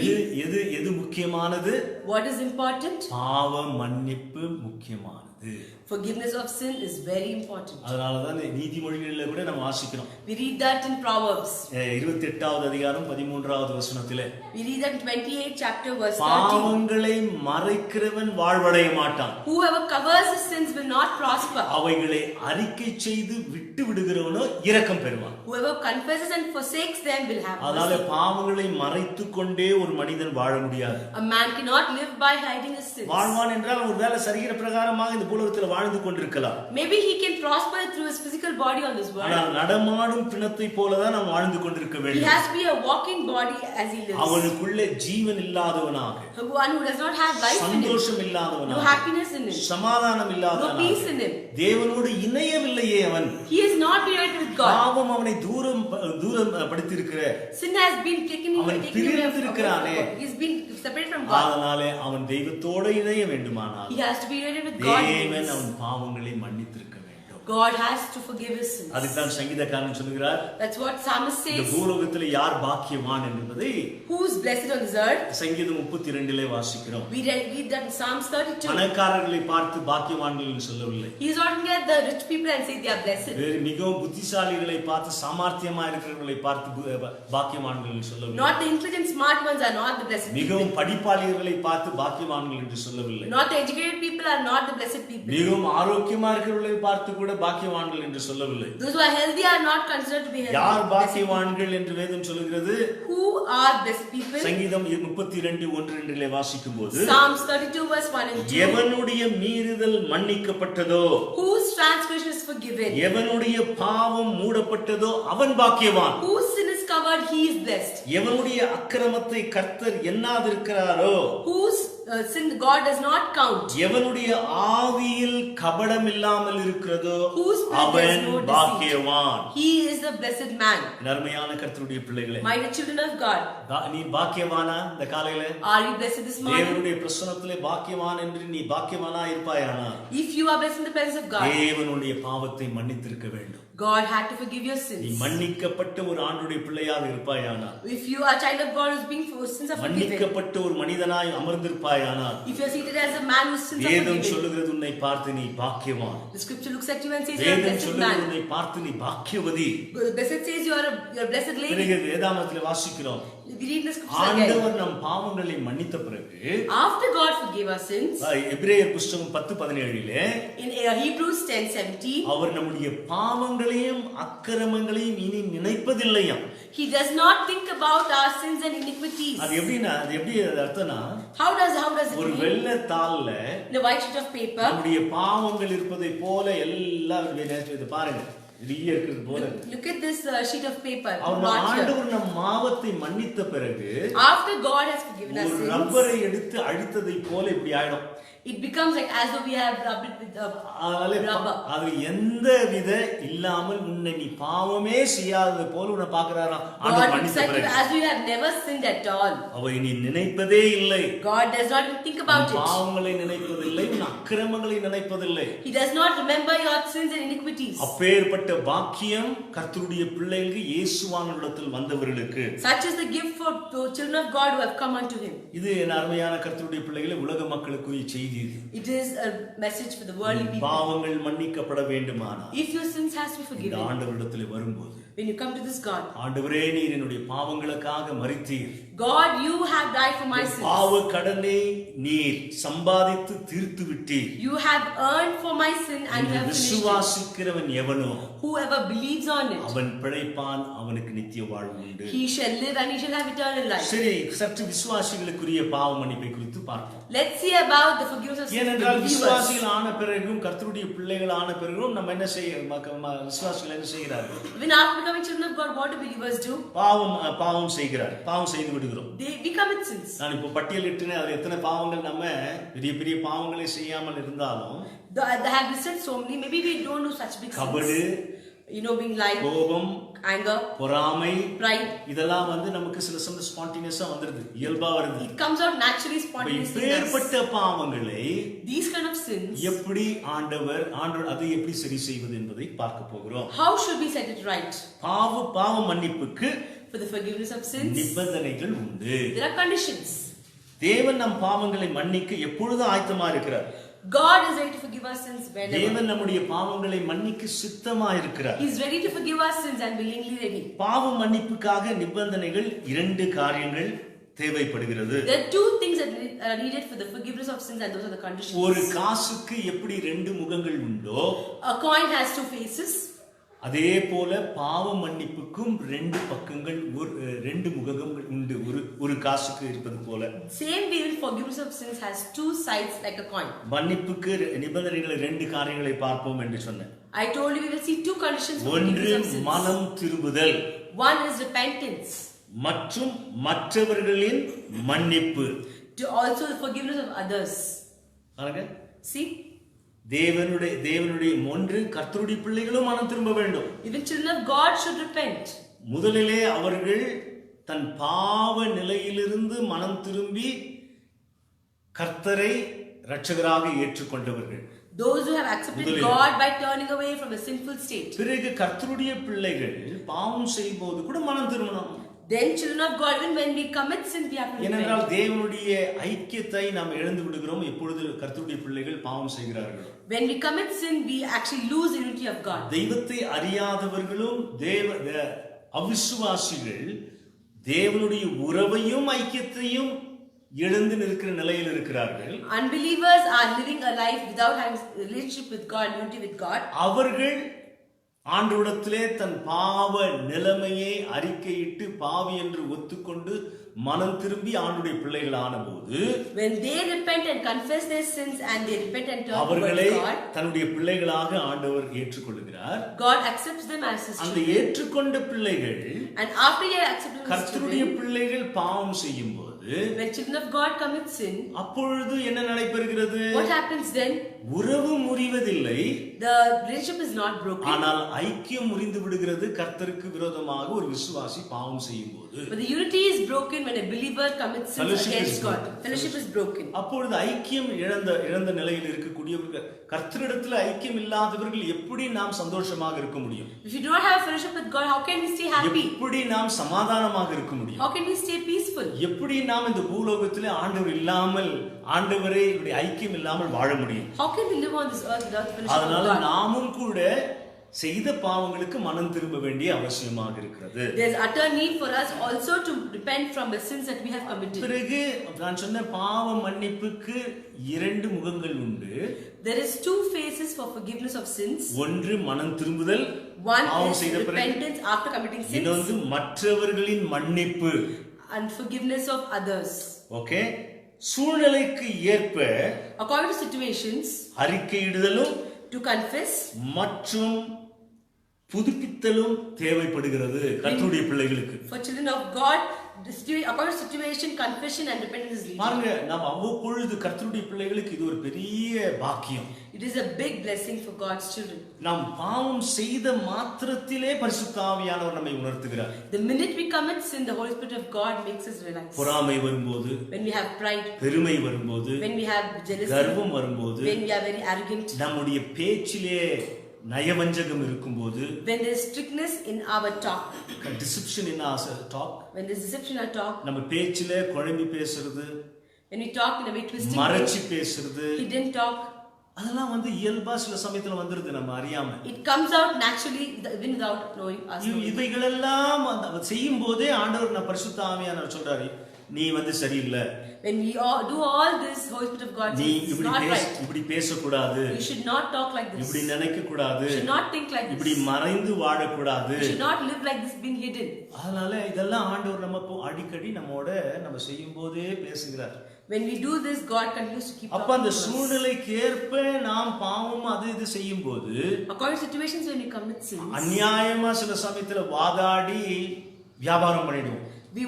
எது முக்கியமானது? what is important? பாவ மன்னிப்பு முக்கியமானது. Forgiveness of sin is very important. அதனாலதான் நீதிமொழிகளில் கூட நம்ம வாசிக்கிறோம். We read that in Proverbs. 28வது அதிகாரம் 13வது வசனத்திலே, We read that in 28 chapter verse 13. பாவங்களை மறைக்கிறவன் வாழ்வடைய மாட்டான், Whoever covers his sins will not prosper. அவைகளை அறிக்கை செய்து விட்டு விடுகிறவனோ இரக்கம் பெறுவான். Whoever confesses and forsakes them will have அதனால mercy. பாவங்களை மறைத்து கொண்டே ஒரு மனிதன் வாழ முடியாது. A man cannot live by hiding his sins. வாழ்வான் என்றால் ஒரு வேளை சரீர பிரகாரமாக இந்த பூலோகத்தில் வாழ்ந்து கொண்டிருக்கலாம். Maybe he can prosper through his physical body on this world. ஆனால் நடமாடும் பிணத்தை போலதான் நாம் வாழ்ந்து கொண்டிருக்க He வேண்டும். has to be a walking body as he lives. அவனுக்குள்ளே ஜீவன் இல்லாதவனாக, One who does not have life in him, சந்தோஷம் no இல்லாதவனாக, happiness in him, சமாதானம் no இல்லாதவனாக, peace in him. தேவனோடு இணையவில்லையே அவன். He is not united with God. பாவம் அவனை தூரம் படுத்திருக்கிற, Sin has been taken அவன் away from பிரிந்திருக்கிறானே. God. He has been separated from God. அதனாலே அவன் தெய்வத்தோடு இணைய வேண்டுமானால் He has to be united with God. தேவன் அவன் பாவங்களை மன்னித்திருக்க வேண்டும். God has to forgive his sins. அதுதான் சங்கீதக்காரன் சொல்கிறார், That's what psalmist இந்த says. பூலோகத்தில் யார் பாக்கியவான் என்பதை Who is blessed on this earth? சங்கீதம் 32 வாசிக்கிறோம். We read that in Psalms 32. பணக்காரர்களை பார்த்து பாக்கியவான்கள் என்று சொல்லவில்லை. He is not looking at the rich people and say they are blessed. வேறு மிகவும் புத்திசாலிகளை பார்த்து சாமர்த்தியமா இருக்கிறவர்களை பார்த்து பாக்கியவான்கள் என்று சொல்லவில்லை. Not the intelligent smart ones are not the blessed people. மிகவும் படிப்பாளிகளை பார்த்து பாக்கியவான்கள் என்று சொல்லவில்லை. Not the educated people are not the blessed people. மிகவும் ஆரோக்கியமா இருக்கிறவர்களை பார்த்து கூட பாக்கியவான்கள் என்று சொல்லவில்லை. Those who are healthy are not considered to be healthy. யார் பாக்கியவான்கள் என்று வேதம் சொல்கிறது? Who are blessed people? சங்கீதம் 32:1-2 வாசிக்கும்போது, Psalms 32 verse 1 and 2. எவனுடைய மீறுதல் மன்னிக்கப்பட்டதோ, Whose transgression is forgiven? எவனுடைய பாவம் மூடப்பட்டதோ அவன் பாக்கியவான். Whose sin is covered, he is blessed. எவனுடைய அக்கிரமத்தை கர்த்தர் எண்ணாதிருக்கிறாரோ, Whose sin God does not count. எவனுடைய ஆவியில் கபடம் இல்லாமல் இருக்கிறதோ Whose spirit has அவன் no deceit. பாக்கியவான். He is the blessed man. நர்மையான கர்த்தருடைய பிள்ளைகளே, My dear children of God, நீ பாக்கியவானா? இந்த காலையில are you blessed this morning? தேவனுடைய பிரசன்னத்திலே பாக்கியவான் என்று நீ பாக்கியவானா இருப்பாயானா, If you are blessed in the presence of God, தேவனுடைய பாவத்தை மன்னித்திருக்க வேண்டும். God had to forgive your நீ sins. மன்னிக்கப்பட்ட ஒரு ஆண்டுடைய பிள்ளையாக இருப்பாயானா, If you are a child of God who's being sins are forgiven, மன்னிக்கப்பட்ட ஒரு மனிதனாய் அமர்ந்திருப்பாயானா, if you are seated as a man whose sins are வேதம் forgiven, சொல்லுகிறது உன்னை பார்த்து நீ பாக்கியவான். the scripture looks at you and says you are a வேதம் blessed சொல்லுகிறது man. உன்னை பார்த்து நீ பாக்கியவதி. The blessed says you are a blessed lady. பிறகு வேதாமத்தில் வாசிக்கிறோம், We read the scripture again. ஆண்டவர் நம் பாவங்களை மன்னித்த பிறகு, After God forgave our sins, எபிரேயர் புஸ்தகம் 10:17 in Hebrews 10:17, அவர் நம்முடைய பாவங்களையும் அக்கிரமங்களையும் இனி நினைப்பதில்லையாம். He does not think about our sins and iniquities. அது எப்படின்னா, அது எப்படி அர்த்தம்னா, How does it ஒரு mean? வெள்ளை தாள்ல In a white sheet of paper, நம்முடைய பாவங்கள் இருப்பதை போல எல்லாம் இது பாருங்க, நிறைய இருக்கிறது போல. look at this sheet of paper. Our marked here. ஆண்டவர் நம் பாவத்தை மன்னித்த பிறகு After God has forgiven us ஒரு sins, ரப்பரை எடுத்து அழித்ததை போல இப்படி ஆயிடும். it becomes like as though we have rubbed it with அதனால rubber. அது எந்த வித இல்லாமல் உன்னை நீ பாவமே செய்யாதது போல உன்னை பார்க்கிறாராம் God ஆண்டவர் looks மன்னித்த at you பிறகு. as you have never sinned at all. அவை நீ நினைப்பதே இல்லை. God does not even think about உன் it. பாவங்களை நினைப்பதில்லை, உன் அக்கிரமங்களை நினைப்பதில்லை. He does not remember your sins and iniquities. அப்பேற்பட்ட பாக்கியம் கர்த்தருடைய பிள்ளைகளுக்கு இயேசுவானிடத்தில் வந்தவர்களுக்கு. Such is the gift for the children of God who have come unto him. இது என் அருமையான கர்த்தருடைய பிள்ளைகளை உலக மக்களுக்குரிய செய்தி இது. It is a message for the worldly people. பாவங்கள் மன்னிக்கப்பட வேண்டுமானா If your sins has to be இந்த forgiven, ஆண்டவரிடத்தில் வரும்போது, when you come to this God, ஆண்டவரே நீர் என்னுடைய பாவங்களுக்காக மரித்தீர், God, you have died for my sins. பாவ கடனை நீர் சம்பாதித்து தீர்த்து விட்டீர். You have earned for my sin and you have finished it. விசுவாசிக்கிறவன் எவனோ Whoever believes on it, அவன் பிழைப்பான், அவனுக்கு நித்திய வாழ்வு உண்டு. he shall live and he shall have eternal life. சரி, சற்று விசுவாசிகளுக்குரிய பாவ மன்னிப்பை குறித்து பார்ப்போம். Let's see about the forgiveness of sins. ஏனென்றால் Believers. விசுவாசிகள் ஆன பிறகும் கர்த்தருடைய பிள்ளைகள் ஆன பிறகும் நம்ம என்ன செய்ய விசுவாசிகள் என்ன செய்கிறார்கள்? When after becoming children of God, what do believers do? பாவம் செய்கிறார், பாவம் செய்து விடுகிறோம். They commit sins. நான் இப்போ பட்டியலிட்டேன், அதுல எத்தனை பாவங்கள் நம்ம பெரிய பெரிய பாவங்களை செய்யாமல் இருந்தாலும், They have listed so many. Maybe we don't do such big கபடு, sins. Being like கோபம், anger, பொறாமை, pride. இதெல்லாம் நமக்கு சில சமயம் ஸ்பான்டேனியஸா வந்துருது, இயல்பா வருது. It comes out naturally, spontaneously. இப்பேற்பட்ட பாவங்களை These kind of sins, எப்படி ஆண்டவர் அதை எப்படி சரி செய்வது என்பதை பார்க்க போகிறோம். how should we set it right? பாவ மன்னிப்புக்கு For the forgiveness of sins, நிபந்தனைகள் உண்டு. there are conditions. தேவன் நம் பாவங்களை மன்னிக்க எப்பொழுதும் ஆயத்தமா இருக்கிறார். God is ready to forgive our sins whenever. தேவன் நம்முடைய பாவங்களை மன்னிக்க சித்தமா இருக்கிறார். He is ready to forgive our sins and willingly ready. பாவ மன்னிப்புக்காக நிபந்தனைகள் 2 காரியங்கள் தேவைப்படுகிறது. There are 2 things that are needed for the forgiveness of sins and those are the conditions. ஒரு காசுக்கு எப்படி 2 முகங்கள் உண்டோ, A coin has 2 faces. அதே போல பாவ மன்னிப்புக்கும் 2 பக்கங்கள், 2 முகங்கள் உண்டு. ஒரு காசுக்கு இருப்பது போல Same way, forgiveness of sins has 2 sides like a coin. மன்னிப்புக்கு நிபந்தனைகளை 2 காரியங்களை பார்ப்போம் என்று சொன்னேன். I told you we will see 2 conditions for forgiveness of ஒன்று sins. மனம் திரும்புதல், One is repentance. மற்றும் மற்றவர்களின் மன்னிப்பு. To also the forgiveness of others. பாருங்க, See? தேவனுடைய ஒன்று கர்த்தருடைய பிள்ளைகளும் மனம் திரும்ப வேண்டும். Even children of God should repent. முதலிலே அவர்கள் தன் பாவ நிலையிலிருந்து மனம் திரும்பி கர்த்தரை இரட்சகராக ஏற்றுக்கொண்டவர்கள். Those who have accepted முதலில். God by turning away from a sinful state. பிறகு கர்த்தருடைய பிள்ளைகள் பாவம் செய்யும்போது கூட மனம் திரும்பணும். Then children of God, even when we commit sin, we have to ஏனென்றால் repent. தேவனுடைய ஐக்கியத்தை நாம் இழந்து விடுகிறோம் எப்பொழுது கர்த்தருடைய பிள்ளைகள் பாவம் செய்கிறார்கள். When we commit sin, we actually lose the unity of God. தெய்வத்தை அறியாதவர்களும் அவிசுவாசிகள் தேவனுடைய உறவையும் ஐக்கியத்தையும் இழந்து நிற்கிற நிலையில் இருக்கிறார்கள். Unbelievers are living a life without having a relationship with God, unity with God. அவர்கள் ஆண்டவரிடத்திலே தன் பாவ நிலைமையை அறிக்கையிட்டு பாவி என்று ஒத்துக்கொண்டு மனம் திரும்பி ஆண்டுடைய பிள்ளைகள் ஆனபோது When they repent and confess their sins and they repent and turn அவர்களை towards God, தன்னுடைய பிள்ளைகளாக ஆண்டவர் ஏற்றுக்கொள்கிறார். God accepts them as His அந்த children. ஏற்றுக்கொண்ட பிள்ளைகள் And after they are accepted as His கர்த்தருடைய children, பிள்ளைகள் பாவம் செய்யும் போது when children of God commit sin, அப்பொழுது என்ன நடைபெறுகிறது? what happens then? உறவு முறிவதில்லை, The relationship is not broken, ஆனால் ஐக்கியம் முறிந்து விடுகிறது. கர்த்தருக்கு விரோதமாக ஒரு விசுவாசி பாவம் செய்யும் போது but the unity is broken when a believer commits sin Fellowship against is God. broken. Fellowship is broken. அப்பொழுது ஐக்கியம் இழந்த நிலையில் இருக்கக்கூடியவர்கள், கர்த்தரிடத்தில் ஐக்கியம் இல்லாதவர்கள் எப்படி நாம் சந்தோஷமாக இருக்க முடியும்? If you do not have fellowship with God, how can we stay happy? எப்படி நாம் சமாதானமாக இருக்க முடியும்? How can we stay peaceful? எப்படி நாம் இந்த பூலோகத்திலே ஆண்டவர் இல்லாமல், ஆண்டவரே இப்படி ஐக்கியம் இல்லாமல் வாழ முடியும்? How can we live on this earth without the fellowship அதனால of God? நாமும் கூட செய்த பாவங்களுக்கு மனம் திரும்ப வேண்டிய அவசியமாக இருக்கிறது. There's utter need for us also to repent from the sins that we have committed. பிறகு நான் சொன்ன பாவ மன்னிப்புக்கு இரண்டு முகங்கள் உண்டு. There is two phases for forgiveness of sins. ஒன்று மனம் திரும்புதல், One பாவம் is செய்த பிறகு. repentance after committing sins, இன்னொன்று மற்றவர்களின் மன்னிப்பு. and forgiveness of others. Okay, சூழ்நிலைக்கு ஏற்ப According to situations, அறிக்கையிடுதலும் to confess மற்றும் புதுப்பித்தலும் தேவைப்படுகிறது கர்த்தருடைய பிள்ளைகளுக்கு. for children of God, according to situation, confession and repentance is needed. பாருங்க, நாம் அவ்வப்பொழுது கர்த்தருடைய பிள்ளைகளுக்கு இது ஒரு பெரிய பாக்கியம். It is a big blessing for God's children. நாம் பாவம் செய்த மாத்திரத்திலே பரிசுத்த ஆவியானவர் நம்மை உணர்த்துகிறார். The minute we commit sin, the Holy Spirit of God makes us realize. பொறாமை வரும்போது, When we have pride, பெருமை வரும்போது, when we have jealousy, கர்வம் வரும்போது, when we are very arrogant, நம்முடைய பேச்சிலே நயவஞ்சகம் இருக்கும்போது, when there is strictness in our talk, deception in our talk, when there is deception in our talk, நம்ம பேச்சிலே குழம்பி பேசுறது, when we talk in a way twisting way, மறைச்சு பேசுறது, hidden talk, அதெல்லாம் இயல்பா சில சமயத்துல வந்துருது நம்ம அறியாம. it comes out naturally even without knowing us. இவைகளெல்லாம் செய்யும் போதே ஆண்டவர் நான் பரிசுத்த ஆவியானவர் சொல்றாரு, நீ சரியில்லை. When we do all this, Holy Spirit of God நீ says it's not right. இப்படி பேசக்கூடாது, You should not talk like this. இப்படி நினைக்க கூடாது, You should not think like இப்படி this. மறைந்து வாழக்கூடாது. You should not live like this, being hidden. அதனால இதெல்லாம் ஆண்டவர் நம்ம அடிக்கடி நம்ம செய்யும் போதே பேசுகிறார். When we do this, God continues to keep அப்ப talking அந்த to us. சூழ்நிலைக்கு ஏற்ப நாம் பாவம் இது செய்யும் போது According to situations when we commit sins, அநியாயமா சில சமயத்துல வாதாடி வியாபாரம் பண்ணிடுவோம். we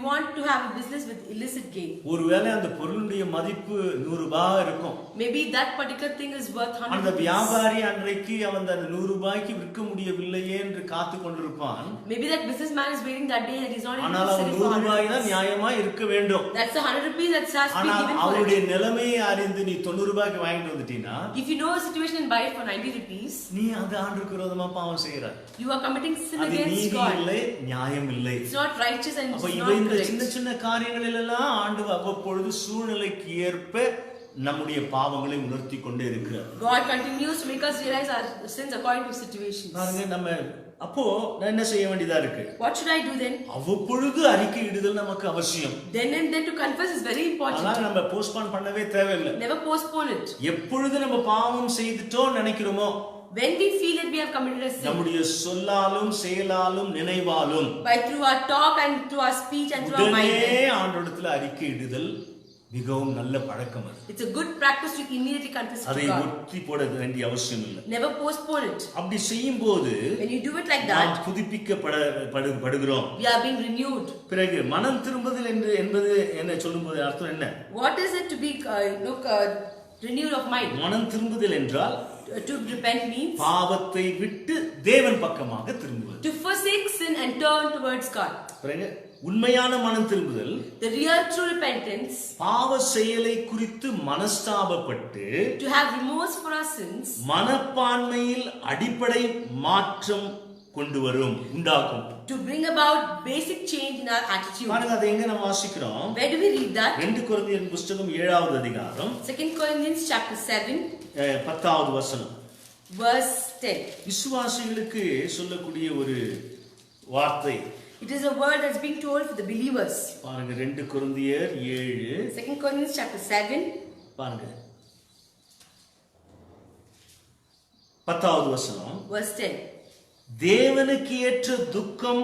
want to have a business with illicit gain. ஒருவேளை அந்த பொருளுடைய மதிப்பு 100 ரூபாய் இருக்கும். Maybe that particular thing is worth 100 அந்த rupees. வியாபாரி அன்றைக்கு அவன் அந்த 100 ரூபாய்க்கு விற்க முடியவில்லையே என்று காத்து கொண்டிருப்பான். Maybe that businessman is waiting that day that he's not able ஆனால் to sell அவன் it 100 for 100 ரூபாய் தான் rupees. நியாயமா இருக்க வேண்டும். That's the 100 rupees that has to be ஆனால் given for அவருடைய it. நிலைமையை அறிந்து நீ 90 ரூபாய்க்கு வாங்கிட்டு வந்துட்டீனா, If you know a situation and buy it for 90 rupees, நீ அந்த ஆண்டவருக்கு விரோதமா பாவம் செய்கிறாய். you are committing sin அது against நீதி God. இல்லை, நியாயம் இல்லை. It's not righteous and அப்ப it's இவை not இந்த சின்ன correct. சின்ன காரியங்களில் எல்லாம் ஆண்டவர் அவ்வப்பொழுது சூழ்நிலைக்கு ஏற்ப நம்முடைய பாவங்களை உணர்த்தி கொண்டே இருக்கிறார். God continues to make us realize our sins according to situations. பாருங்க, நம்ம அப்போ நான் என்ன செய்ய வேண்டியதா இருக்கு? What should I do then? அவ்வப்பொழுது அறிக்கை இடுதல் நமக்கு அவசியம். Then and then to confess is very important. அதனால நம்ம போஸ்ட்போன் பண்ணவே தேவையில்லை. Never postpone it. எப்பொழுது நம்ம பாவம் செய்துட்டோம் நினைக்கிறோமோ, When we feel that we have committed a sin, நம்முடைய சொல்லாலும் செயலாலும் நினைவாலும் by through our talk and through our speech and through our உடனே mind, ஆண்டவரிடத்துல அறிக்கை இடுதல் மிகவும் நல்ல பழக்கம். அது it's a good practice to immediately confess அதை to God. ஒத்தி போட வேண்டிய அவசியம் இல்லை. Never postpone it. அப்படி செய்யும் போது When you do it like நாம் that, புதுப்பிக்கப்படுகிறோம். we are being renewed. பிறகு மனம் திரும்புதல் என்பது என்ன சொல்லும்போது அர்த்தம் என்ன? What is it to be renewed of mind? மனம் திரும்புதல் என்றால் To repent means பாவத்தை விட்டு தேவன் பக்கமாக திரும்புவது. to forsake sin and turn towards God. பிறகு உண்மையான மனம் திரும்புதல் the real true repentance, பாவ செயலை குறித்து மனஸ்தாபப்பட்டு to have remorse for our sins, மனப்பான்மையில் அடிப்படை மாற்றம் கொண்டு வரும் உண்டாக்கும். to bring about basic change in our attitude. பாருங்க, அதை எங்க நம்ம வாசிக்கிறோம்? Where do we read that? 2 கொரிந்தியர் புத்தகம் 7வது அதிகாரம் 2 Corinthians chapter 7, 10வது வசனம். verse 10. விசுவாசிகளுக்கு சொல்லக்கூடிய ஒரு வார்த்தை. It is a word that's being told for the believers. பாருங்க, 2 கொரிந்தியர் 7, 2 Corinthians chapter 7, பாருங்க 10வது வசனம். verse 10. தேவனுக்கு ஏற்ற துக்கம்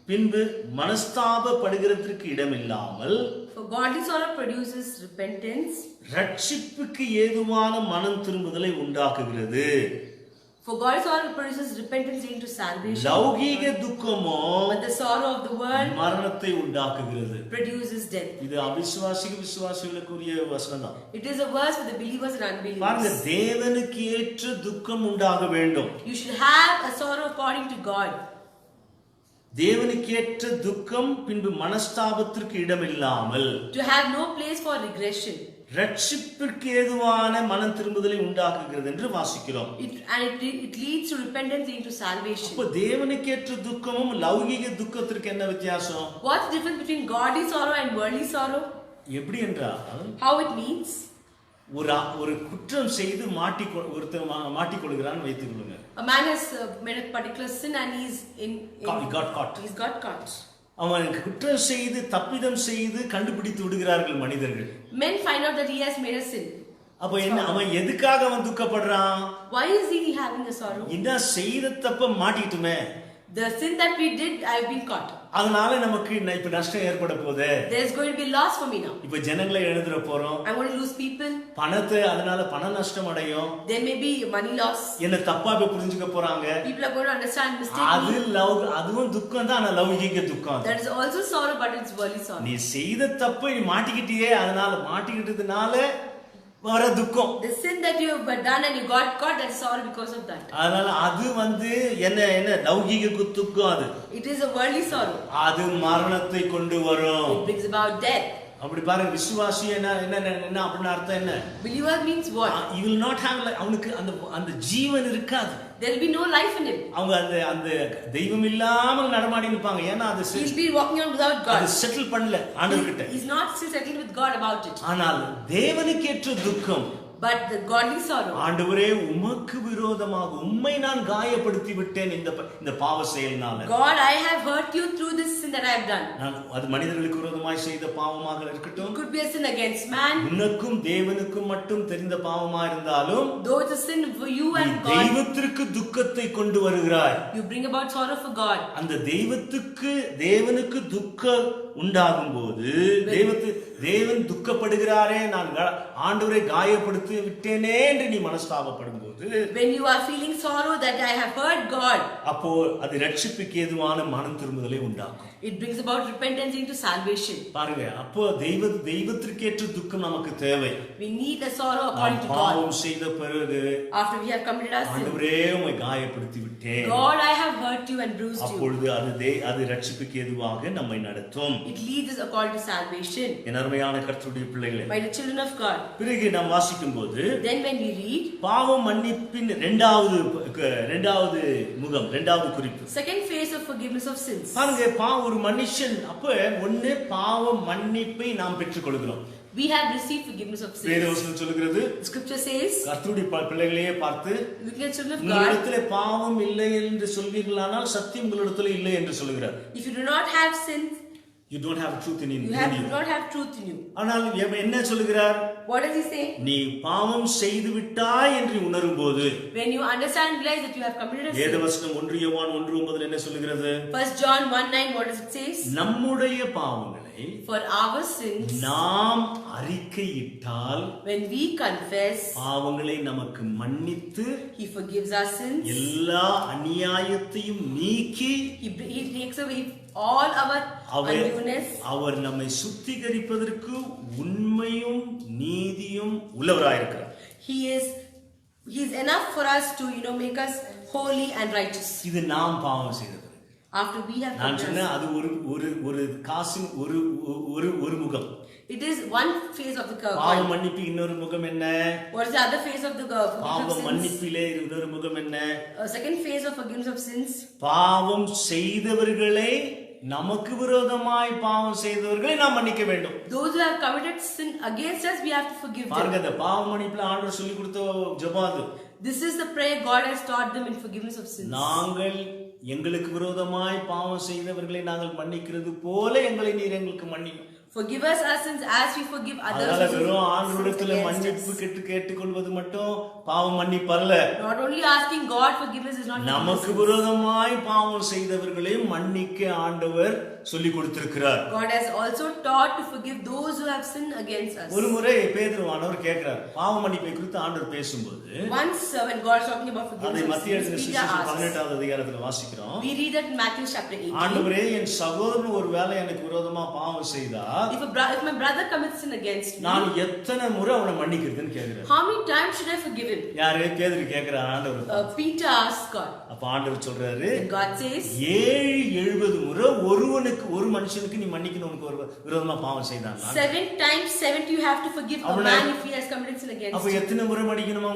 பின்பு மனஸ்தாபப்படுகிறதற்கு இடமில்லாமல் For godly sorrow produces repentance. ரட்சிப்புக்கு ஏதுவான மனம் திரும்புதலை உண்டாக்குகிறது. For godly sorrow produces repentance into salvation. லௌகீக துக்கமோ But the sorrow of the world மரணத்தை உண்டாக்குகிறது. produces death. இது விசுவாசிகளுக்குரிய வசனம் தான். It is a verse for the believers and பாருங்க, unbelievers. தேவனுக்கு ஏற்ற துக்கம் உண்டாக வேண்டும். You should have a sorrow according to God. தேவனுக்கு ஏற்ற துக்கம் பின்பு மனஸ்தாபத்திற்கு இடமில்லாமல் To have no place for regression. ரட்சிப்பிற்கு ஏதுவான மனம் திரும்புதலை உண்டாக்குகிறது என்று வாசிக்கிறோம். It leads to repentance into salvation. அப்ப தேவனுக்கு ஏற்ற துக்கமும் லௌகிக துக்கத்திற்கு என்ன வித்தியாசம்? What's the difference between godly sorrow and worldly sorrow? எப்படி என்றால், How it means? ஒரு குற்றம் செய்து ஒருத்தர் மாட்டிக்கொள்கிறான்னு வைத்துக் கொள்ளுங்க. A man has made a particular sin and He got caught. He's got caught. அவன் குற்றம் செய்து தப்பிதம் செய்து கண்டுபிடித்து விடுகிறார்கள் மனிதர்கள். Men find out that he has made a sin. அப்ப என்ன, அவன் எதுக்காக அவன் துக்கப்படுறான்? Why is he having a sorrow? என்ன செய்த தப்ப மாட்டிட்டுமே, The sin that we did, I've been caught. அதனால நமக்கு இப்ப நஷ்டம் ஏற்பட போகுது. There's going to be loss for me now. இப்ப ஜனங்களை எழுதுற போறோம். I'm going to lose people. பணத்தை, அதனால பண நஷ்டம் அடையும். There may be money loss. என்ன தப்பா போய் புரிஞ்சுக்க போறாங்க. People are going to understand mistakenly. அதுவும் துக்கம் தான், ஆனா லௌகிக துக்கம். That is also sorrow, but it's worldly sorrow. நீ செய்த தப்பை நீ மாட்டிக்கிட்டியே, அதனால மாட்டிக்கிட்டதுனால வர துக்கம். The sin that you have done and you got caught, that's sorrow because of that. அதனால அது என்ன லௌகிக துக்கம். அது It is a worldly sorrow. அது மரணத்தை கொண்டு வரும். It brings about death. அப்படி பாருங்க, விசுவாசி என்ன அப்படின்னு அர்த்தம் என்ன? Believer means what? He will not have, அவனுக்கு அந்த ஜீவன் இருக்காது. There will be no life in him. அவங்க அந்த தெய்வம் இல்லாமல் நடமாடி இருப்பாங்க. ஏன்னா அது He'll be walking on without God. அது செட்டில் பண்ணல ஆண்டவர்கிட்ட. He's not still settled with God about it. ஆனால் தேவனுக்கு ஏற்ற துக்கம், But the godly sorrow. ஆண்டவரே உமக்கு விரோதமாக உம்மை நான் காயப்படுத்தி விட்டேன் இந்த பாவ செயல்னால. God, I have hurt you through this sin that I have done. நான் அது மனிதர்களுக்கு விரோதமாய் செய்த பாவமாக இருக்கட்டும், It could be a sin against man. உனக்கும் தேவனுக்கும் மட்டும் தெரிந்த பாவமா இருந்தாலும், Though it's a sin for you and God, தெய்வத்திற்கு துக்கத்தை கொண்டு வருகிறாய். you bring about sorrow for God. அந்த தேவனுக்கு துக்கம் உண்டாகும் போது, தேவன் துக்கப்படுகிறாரே, நான் ஆண்டவரை காயப்படுத்தி விட்டேனே என்று நீ மனஸ்தாபப்படும் போது, when you are feeling sorrow that I have hurt God, அப்போ அது ரட்சிப்புக்கு ஏதுவான மனம் திரும்புதலை உண்டாக்கும். it brings about repentance into salvation. பாருங்க, அப்போ தெய்வத்திற்கேற்ற துக்கம் நமக்கு தேவை. We need a sorrow according to God. பாவம் செய்த பிறகு, After we have committed our sin, ஆண்டவரே உம்மை காயப்படுத்தி விட்டேன், God, I have hurt you and bruised you. அப்பொழுது அது ரட்சிப்புக்கு ஏதுவாக நம்மை நடத்தும். It leads us according to salvation. என் அருமையான கர்த்தருடைய பிள்ளைகளே, By the children of God. பிறகு நாம் வாசிக்கும் போது, Then when we read, பாவம் மன்னிப்பின் இரண்டாவது முகம், இரண்டாவது குறிப்பு, second phase of forgiveness of sins. பாருங்க, ஒரு மனுஷன் ஒண்ணு பாவ மன்னிப்பை நாம் பெற்றுக்கொள்கிறோம். We have received forgiveness of sins. வேதவசனம் சொல்கிறது, Scripture says, கர்த்தருடைய பிள்ளைகளையே பார்த்து, looking at children of God, உங்களிடத்திலே பாவம் இல்லை என்று சொல்வீர்களானால் சத்தியம் உங்களிடத்திலே இல்லை என்று சொல்கிறார். if you do not have sins, You don't have truth in you. you do not have truth in you. ஆனால் என்ன சொல்கிறார்? What does he say? நீ பாவம் செய்து விட்டாய் என்று உணரும்போது, When you understand and realize that you have committed a sin. வேதவசனம் 1 யோவான் 1:9 என்ன சொல்கிறது? 1 John 1:9, what does it say? நம்முடைய பாவங்களை For our sins, நாம் அறிக்கையிட்டால், when we confess, பாவங்களை நமக்கு மன்னித்து he forgives our sins. எல்லா அநியாயத்தையும் நீக்கி, He takes away all our uncleanness. அவர் நம்மை சுத்திகரிப்பதற்கு உண்மையும் நீதியும் உள்ளவராயிருக்கிறார். He is enough for us to make us holy and righteous. இது நாம் பாவம் செய்தது. After we have நான் forgiven சொன்னேன் us. அது ஒரு ஒரு ஒரு காசின் ஒரு ஒரு ஒரு முகம். It is one face of the பாவ coin. மன்னிப்பு இன்னொரு முகம் என்ன? What is the other face of the forgiveness பாவ of sins? மன்னிப்பிலே இன்னொரு முகம் என்ன? Second face of forgiveness of sins. பாவம் செய்தவர்களை, நமக்கு விரோதமாய் பாவம் செய்தவர்களை நாம் மன்னிக்க வேண்டும். Those who have committed sin against us, we have to forgive பாருங்க, them. இந்த பாவ மன்னிப்புல ஆண்டவர் சொல்லி கொடுத்த ஜெபம் அது. This is the prayer God has taught them in forgiveness of sins. நாங்கள் எங்களுக்கு விரோதமாய் பாவம் செய்தவர்களை நாங்கள் மன்னிக்கிறது போல எங்களை நீர் எங்களுக்கு மன்னியும். Forgive us our sins as we forgive others அதனால who வெறும் sin ஆண்டவரிடத்துல against மன்னிப்பு us. கேட்டுக்கொள்வது மட்டும் பாவம் மன்னிப்பு அல்ல. Not only asking God forgiveness is not நமக்கு forgiveness. விரோதமாய் பாவம் செய்தவர்களை மன்னிக்க ஆண்டவர் சொல்லி கொடுத்திருக்கிறார். God has also taught to forgive those who have sinned against us. ஒரு முறை பேதுருவானவர் கேட்கிறார், பாவ மன்னிப்பை குறித்து ஆண்டவர் பேசும்போது, Once when God is talking about அதை forgiveness of மத்திய sins, Peter சுவிசேஷம் asks. 18வது அதிகாரத்துல வாசிக்கிறோம். We read that in Matthew chapter 18. ஆண்டவரே, என் சகோதரன் ஒரு வேளை எனக்கு விரோதமா பாவம் செய்தா If my brother commits sin against me, நான் எத்தனை முறை அவனை மன்னிக்கிறதுன்னு கேட்கிறார். how many times should I forgive him? யாரு? பேதுரு கேட்கிறார் ஆண்டவர். Peter asks God. அப்ப ஆண்டவர் சொல்றாரு, And God says, 70 முறை ஒரு மனுஷனுக்கு நீ மன்னிக்கணும், உனக்கு ஒரு விரோதமா பாவம் செய்தான். 7 times 70 you have to forgive a அவனை- man if he has committed sin against அப்ப you. எத்தனை முறை மன்னிக்கணுமா?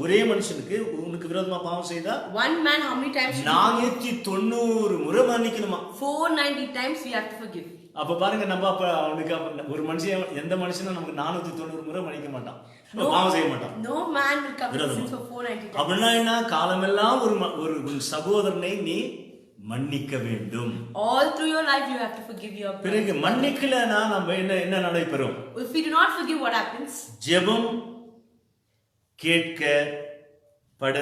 ஒரே மனுஷனுக்கு உனக்கு விரோதமா பாவம் செய்தா One man, how many times should you forgive? 490 முறை மன்னிக்கணுமா? 490 times we have to forgive. அப்ப பாருங்க, நம்ம அப்ப அவனுக்கு ஒரு மனுஷன், எந்த மனுஷனும் நமக்கு 490 முறை மன்னிக்க மாட்டான், பாவம் செய்ய மாட்டான். No man will commit விரோதமா. sins for 490 times. அப்படின்னா என்ன? காலமெல்லாம் ஒரு உன் சகோதரனை நீ மன்னிக்க வேண்டும். All through your life you have to forgive your பிறகு brother. மன்னிக்கலனா நம்ம என்ன நடைபெறும்? If we do not forgive, what happens? ஜெபம் கேட்கப்பட,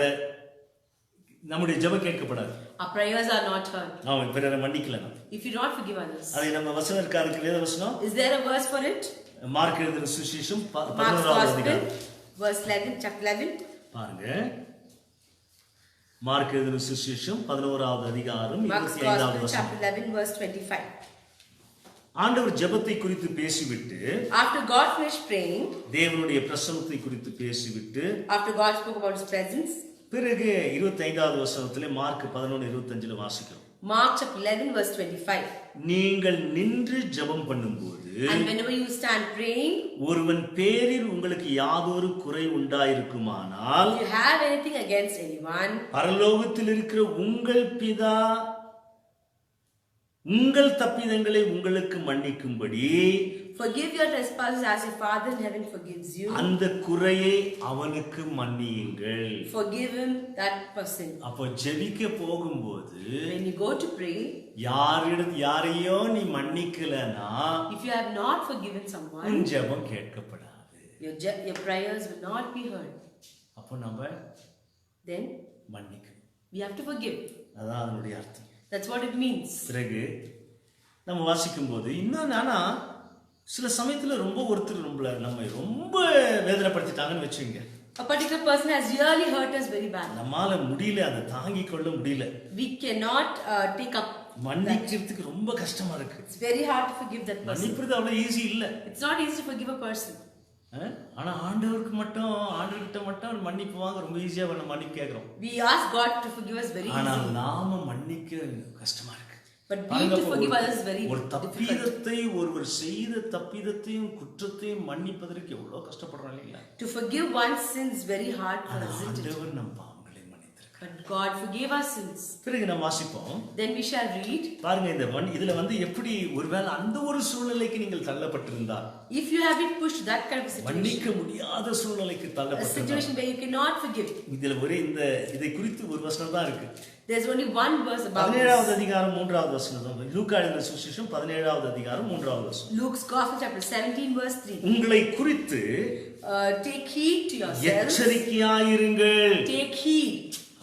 நம்முடைய ஜெபம் கேட்கப்படாது. Our prayers are not heard. அவன் பிறரை மன்னிக்கலனா. If you do not forgive others. அதை நம்ம வசனம் இருக்காருக்கு, வேத வசனம். Is there a verse for it? Mark எழுதின சுவிசேஷம் Mark's 11வது Gospel, அதிகாரம். verse 11, chapter 11. பாருங்க, மார்க் எழுதின சுவிசேஷம் 11வது அதிகாரம் Mark's 25வது Gospel, வசனம். chapter 11, verse 25. ஆண்டவர் ஜெபத்தை குறித்து பேசிவிட்டு, After God finished praying, தேவனுடைய பிரசன்னத்தை குறித்து பேசிவிட்டு, after God spoke about His presence, பிறகு 25வது வசனத்திலே மார்க் 11:25 வாசிக்கிறோம். Mark chapter 11, verse 25. நீங்கள் நின்று ஜெபம் பண்ணும்போது, And whenever you stand praying, ஒருவன் பேரில் உங்களுக்கு யாதொரு குறை உண்டாயிருக்குமானால், if you have anything against anyone, பரலோகத்தில் இருக்கிற உங்கள் பிதா உங்கள் தப்பிதங்களை உங்களுக்கு மன்னிக்கும்படி forgive your trespasses as your Father in heaven forgives you. அந்த குறையை அவனுக்கு மன்னியுங்கள். Forgive him that person. அப்போ ஜெபிக்க போகும்போது, When you go to pray, யாரையோ நீ மன்னிக்கலனா if you have not forgiven someone, உன் ஜெபம் கேட்கப்படாது. your prayers will not be heard. அப்போ நம்ம Then மன்னிக்கணும். we have to forgive. அதான் அதனுடைய அர்த்தம். That's what it means. பிறகு நம்ம வாசிக்கும் போது இன்னும் நானா சில சமயத்துல ஒருத்தர் நம்ம ரொம்ப வேதனைப்படுத்திட்டாங்கன்னு வச்சுங்க. A particular person has really hurt us very bad. நம்மால முடியல, அதை தாங்கிக் கொள்ள முடியல. We cannot take up. மன்னிக்கிறதுக்கு ரொம்ப கஷ்டமா இருக்கு. It's very hard to forgive that person. மன்னிக்கிறது அவ்வளவு ஈஸி இல்ல. It's not easy to forgive a person. ஆனா ஆண்டவர்கிட்ட மட்டும் மன்னிப்பு வாங்க ரொம்ப ஈஸியா நம்ம மன்னிப்பு கேட்கிறோம். We ask God to forgive us very ஆனால் easily. நாம மன்னிக்க கஷ்டமா இருக்கு. But being to forgive others is very ஒரு difficult. தப்பிதத்தை, ஒருவர் செய்த தப்பிதத்தையும் குற்றத்தையும் மன்னிப்பதற்கு எவ்வளவு கஷ்டப்படுறோம் இல்லைங்களா? To forgive one's sins is very hard for us, isn't it? ஆண்டவர் நம் பாவங்களை மன்னித்திருக்கிறார். But God forgave our sins. பிறகு நம்ம வாசிப்போம். Then we shall read. பாருங்க, இதுல எப்படி ஒருவேளை அந்த ஒரு சூழ்நிலைக்கு நீங்கள் தள்ளப்பட்டிருந்தால், If you have been pushed that kind of a situation, மன்னிக்க முடியாத சூழ்நிலைக்கு a தள்ளப்பட்டிருந்தால், situation where you cannot forgive, இதுல இதை குறித்து ஒரு வசனம் தான் இருக்கு. there's only one verse about 17வது this. அதிகாரம் 3வது வசனம் தான். லூக்கா எழுதின சுவிசேஷம் 17வது அதிகாரம் 3வது வசனம். Luke's Gospel chapter 17 verse 3. உங்களை குறித்து Take heed to yourselves. எச்சரிக்கையாயிருங்கள். Take heed.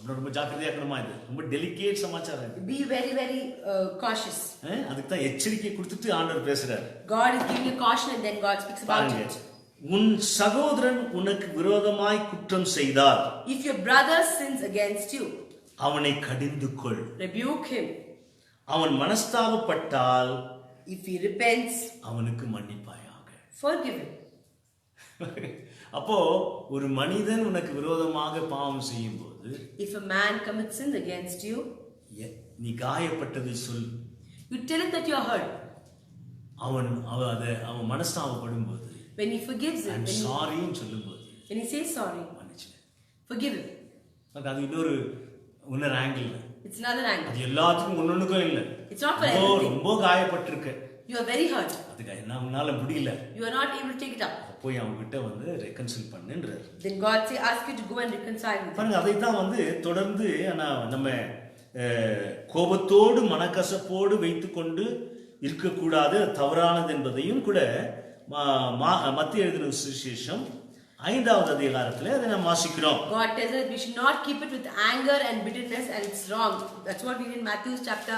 ரொம்ப ஜாக்கிரதையா இருக்கணுமா? இது ரொம்ப டெலிகேட் சமாச்சாரம். Be very, very cautious. அதுக்கு தான் எச்சரிக்கை கொடுத்துட்டு ஆண்டவர் பேசுறாரு. God is giving a caution and then God speaks about பாருங்க, it. உன் சகோதரன் உனக்கு விரோதமாய் குற்றம் செய்தால், If your brother sins against you, அவனை கடிந்து கொள். rebuke him. அவன் மனஸ்தாபப்பட்டால், If he repents, அவனுக்கு மன்னிப்பாயாக. forgive him. அப்போ ஒரு மனிதன் உனக்கு விரோதமாக பாவம் செய்யும் போது, If a man commits sin against you, நீ காயப்பட்டதை சொல். You tell him that you are hurt. அவன் மனஸ்தாபப்படும் போது, When he forgives him, I'm sorryன்னு சொல்லும்போது, when he says sorry, மன்னிச்சிடு. forgive him. அது இன்னொரு ஆங்கிள். It's another angle. அது எல்லாத்துக்கும் ஒன்னொன்னுக்கும் இல்ல. It's not for everything. ரொம்ப காயப்பட்டிருக்க. You are very hurt. அதுக்கு என்ன உன்னால முடியல. You are not able to take it up. போய் அவங்க கிட்ட ரெக்கன்சில் பண்ணுன்றார். Then God ask you to go and reconcile with him. பாருங்க, அதை தான் தொடர்ந்து நம்ம கோபத்தோடு மனக்கசப்போடு வைத்துக்கொண்டு இருக்கக்கூடாது, தவறானது என்பதையும் கூட மத்திய எழுதின சுவிசேஷம் 5வது அதிகாரத்தில் அதை நாம் வாசிக்கிறோம். God tells us we should not keep it with anger and bitterness, and it's wrong. That's what we read in Matthew chapter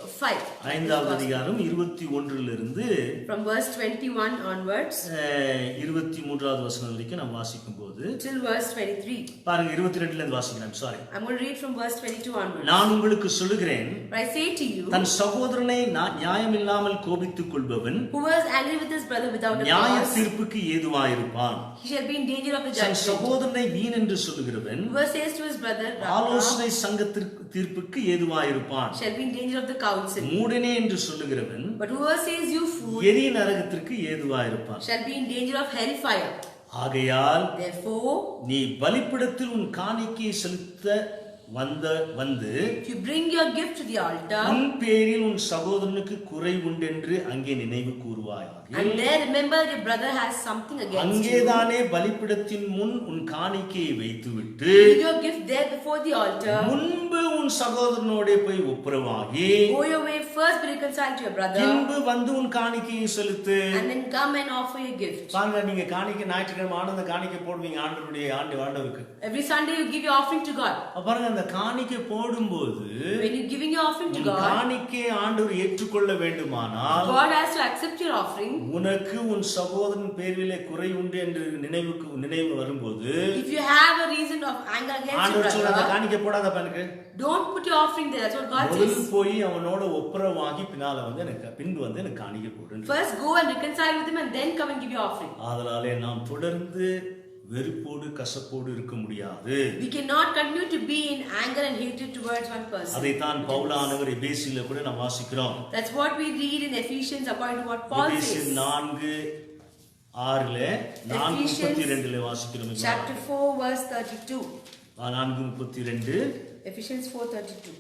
5. 5வது அதிகாரம் 21 from verse 21 onwards 23வது வசனம் வரைக்கும் நாம் வாசிக்கும் போது till verse 23. பாருங்க, 22ல இருந்து வாசிக்கிறேன். Sorry, I'm going to read from verse 22 onwards. நான் உங்களுக்கு சொல்லுகிறேன், But I say to you, தன் சகோதரனை நியாயமில்லாமல் கோபித்துக் கொள்பவன் who was angry with his brother without a நியாய cause, தீர்ப்புக்கு ஏதுவாயிருப்பான். he shall be in danger of the than judgment. சகோதரனை வீண் என்று சொல்லுகிறவன் Whoever says to his brother, ஆலோசனை சங்கத்திற்கு தீர்ப்புக்கு ஏதுவாயிருப்பான். shall be in danger of the council. மூடனே என்று சொல்லுகிறவன் But whoever says you fool, எரி நரகத்திற்கு ஏதுவாயிருப்பான். shall be in danger of hellfire. ஆகையால் Therefore, நீ பலிபீடத்தில் உன் காணிக்கையை செலுத்த வந்து if you bring your gift to the altar, உன் பேரில் உன் சகோதரனுக்கு குறை உண்டென்று அங்கே நினைவு கூறுவாயாக. and there remember your brother has something against you, அங்கேதானே பலிபீடத்தின் முன் உன் காணிக்கையை வைத்துவிட்டு leave your gift there before the altar, முன்பு உன் சகோதரனோட போய் ஒப்புரவாகி go your way, first be reconciled to your brother, பின்பு வந்து உன் காணிக்கையை செலுத்து. and then come and offer your gift. பாருங்க, நீங்க காணிக்கை ஞாயிற்றுக்கிழமை ஆனந்த காணிக்கை போடுவீங்க ஆண்டவருக்கு. Every Sunday you give your offering to God. பாருங்க, அந்த காணிக்கை போடும்போது When you giving your offering to God, காணிக்கை ஆண்டவர் ஏற்றுக்கொள்ள வேண்டுமானால் God has to accept your offering. உனக்கு உன் சகோதரன் பேரிலே குறை உண்டு என்று நினைவு வரும்போது, If you have a reason of anger against your ஆண்டவர் சொல்ற அந்த brother, காணிக்கை போடாத எனக்கு don't put your offering there. That's what God முதல்ல says. போய் அவனோட ஒப்புரவாகி பின்பு எனக்கு காணிக்கை போடு. First go and reconcile with him and then come and give your offering. அதனாலே நாம் தொடர்ந்து வெறுப்போடு கசப்போடு இருக்க முடியாது. We cannot continue to be in anger and hatred towards one person. அதைத்தான் பவுலானவர் எபேசியில கூட நாம் வாசிக்கிறோம். That's what we read in Ephesians according to what Paul says. 4:6 4:32 வாசிக்கிறோம். Chapter 4 verse 32. 4:32 Ephesians 4:32.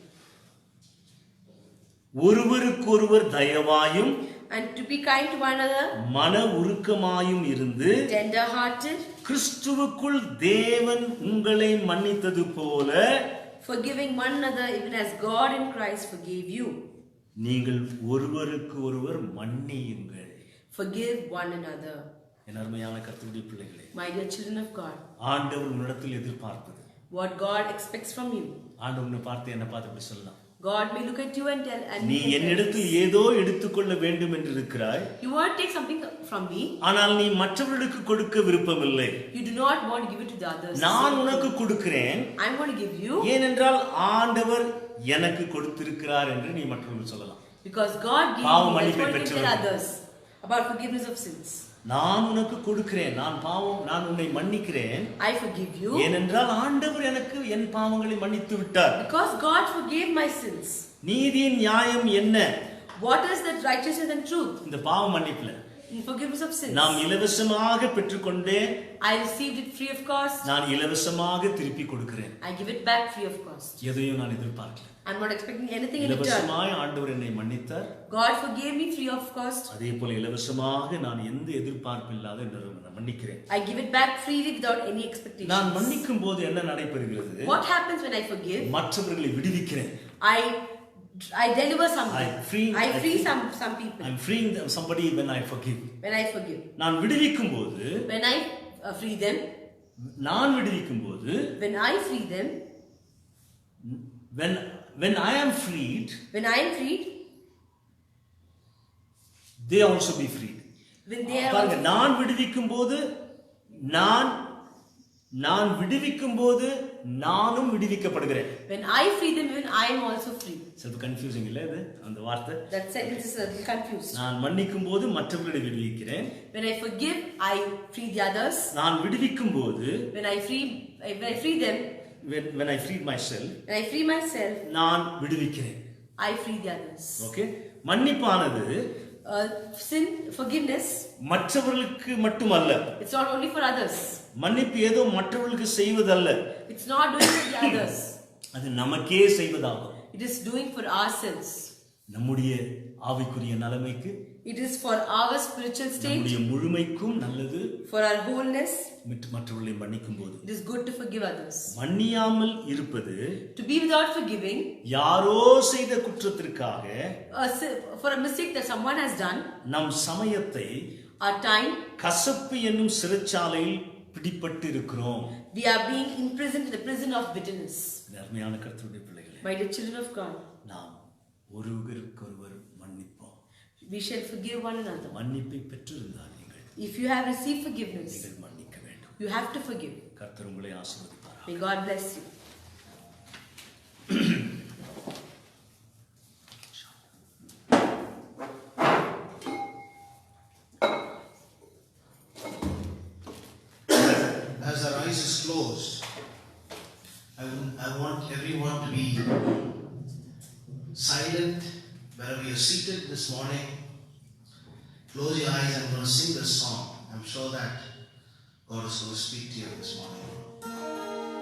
ஒருவருக்கொருவர் தயவாயும் And to be kind to one another, மன உருக்கமாயும் இருந்து tender hearted, கிறிஸ்துவுக்குள் தேவன் உங்களை மன்னித்தது போல forgiving one another even as God in Christ forgave you. நீங்கள் ஒருவருக்கு ஒருவர் மன்னியுங்கள். Forgive one another. என் அருமையான கர்த்தருடைய பிள்ளைகளே, My dear children of God, ஆண்டவர் உன்னிடத்தில் எதிர்பார்ப்பது, what God expects from you. ஆண்டவர் உன்னை பார்த்து என்ன பார்த்து இப்படி சொல்லலாம், God may look at you and tell, and நீ என்னிடத்தில் ஏதோ எடுத்துக்கொள்ள வேண்டும் என்று இருக்கிறாய், you want to take something from me, ஆனால் நீ மற்றவர்களுக்கு கொடுக்க விருப்பமில்லை. you do not want to give it to the others. நான் உனக்கு கொடுக்கிறேன், I'm going to give you, ஏனென்றால் ஆண்டவர் எனக்கு கொடுத்திருக்கிறார் என்று நீ மற்றவர்கள் சொல்லலாம். because God gave பாவ you. That's மன்னிப்பை what you tell பெற்றவர்கள். others about forgiveness of sins. நான் உனக்கு கொடுக்கிறேன், நான் உன்னை மன்னிக்கிறேன், I forgive you, ஏனென்றால் ஆண்டவர் எனக்கு என் பாவங்களை மன்னித்து விட்டார். because God forgave my sins. நீதியின் நியாயம் என்ன? What is that righteousness and truth? இந்த பாவ மன்னிப்புல In forgiveness of sins. நாம் இலவசமாக பெற்றுக்கொண்டேன், I received it free of cost. நான் இலவசமாக திருப்பி கொடுக்கிறேன். I give it back free of cost. எதையும் நான் எதிர்பார்க்கல. I'm not expecting anything in return. இலவசமாய் ஆண்டவர் என்னை மன்னித்தார். God forgave me free of cost. அதே போல இலவசமாக நான் எந்த எதிர்பார்ப்பு இல்லாத மன்னிக்கிறேன். I give it back freely without any expectation. நான் மன்னிக்கும் போது என்ன நடைபெறுகிறது? What happens when I forgive? மற்றவர்களை விடுவிக்கிறேன். I deliver something. I free some people. I'm freeing somebody when I forgive. When I forgive. நான் விடுவிக்கும் போது, When I free them. நான் விடுவிக்கும் போது, When I free them. when I am freed, When I am freed. they also be freed. When they are பாருங்க, also, நான் விடுவிக்கும் போது நான் விடுவிக்கும் போது நானும் விடுவிக்கப்படுகிறேன். when I free them, even I am also free. சற்று கன்ஃபியூசிங் இல்ல இது அந்த வார்த்தை? That sentence is a little confused. நான் மன்னிக்கும் போது மற்றவர்களை விடுவிக்கிறேன். When I forgive, I free the others. நான் விடுவிக்கும் போது When I free them, when I freed myself, When I free myself, நான் விடுவிக்கிறேன். I free the others. Okay, மன்னிப்பானது Sin, forgiveness, மற்றவர்களுக்கு மட்டுமல்ல. it's not only for others. மன்னிப்பு ஏதோ மற்றவர்களுக்கு செய்வதல்ல, It's not doing for the others. அது நமக்கே செய்வதாகும். It is doing for ourselves. நம்முடைய ஆவிக்குரிய நிலைமைக்கு, It is for our spiritual state, நம்முடைய முழுமைக்கும் நல்லது. for our wholeness. மற்றவர்களை மன்னிக்கும் போது It is good to forgive others. மன்னியாமல் இருப்பது To be without forgiving, யாரோ செய்த குற்றத்திற்காக for a mistake that someone has done, நம் சமயத்தை our time, கசப்பு என்னும் சிறைச்சாலையில் பிடிபட்டு இருக்கிறோம். we are being imprisoned in the prison of bitterness. அருமையான கர்த்தருடைய பிள்ளைகளே, My dear children of God, நாம் ஒருவருக்கொருவர் மன்னிப்போம். we shall forgive one another. மன்னிப்பை பெற்றிருந்தால் நீங்கள் If you have received forgiveness, மன்னிக்க வேண்டும். you have to forgive. கர்த்தர் உங்களை ஆசீர்வதிப்பார். May God bless you. As our eyes is closed, I want everyone to be silent wherever you're seated this morning. Close your eyes. I'm going to sing this song. I'm sure that God is going to speak to you this morning.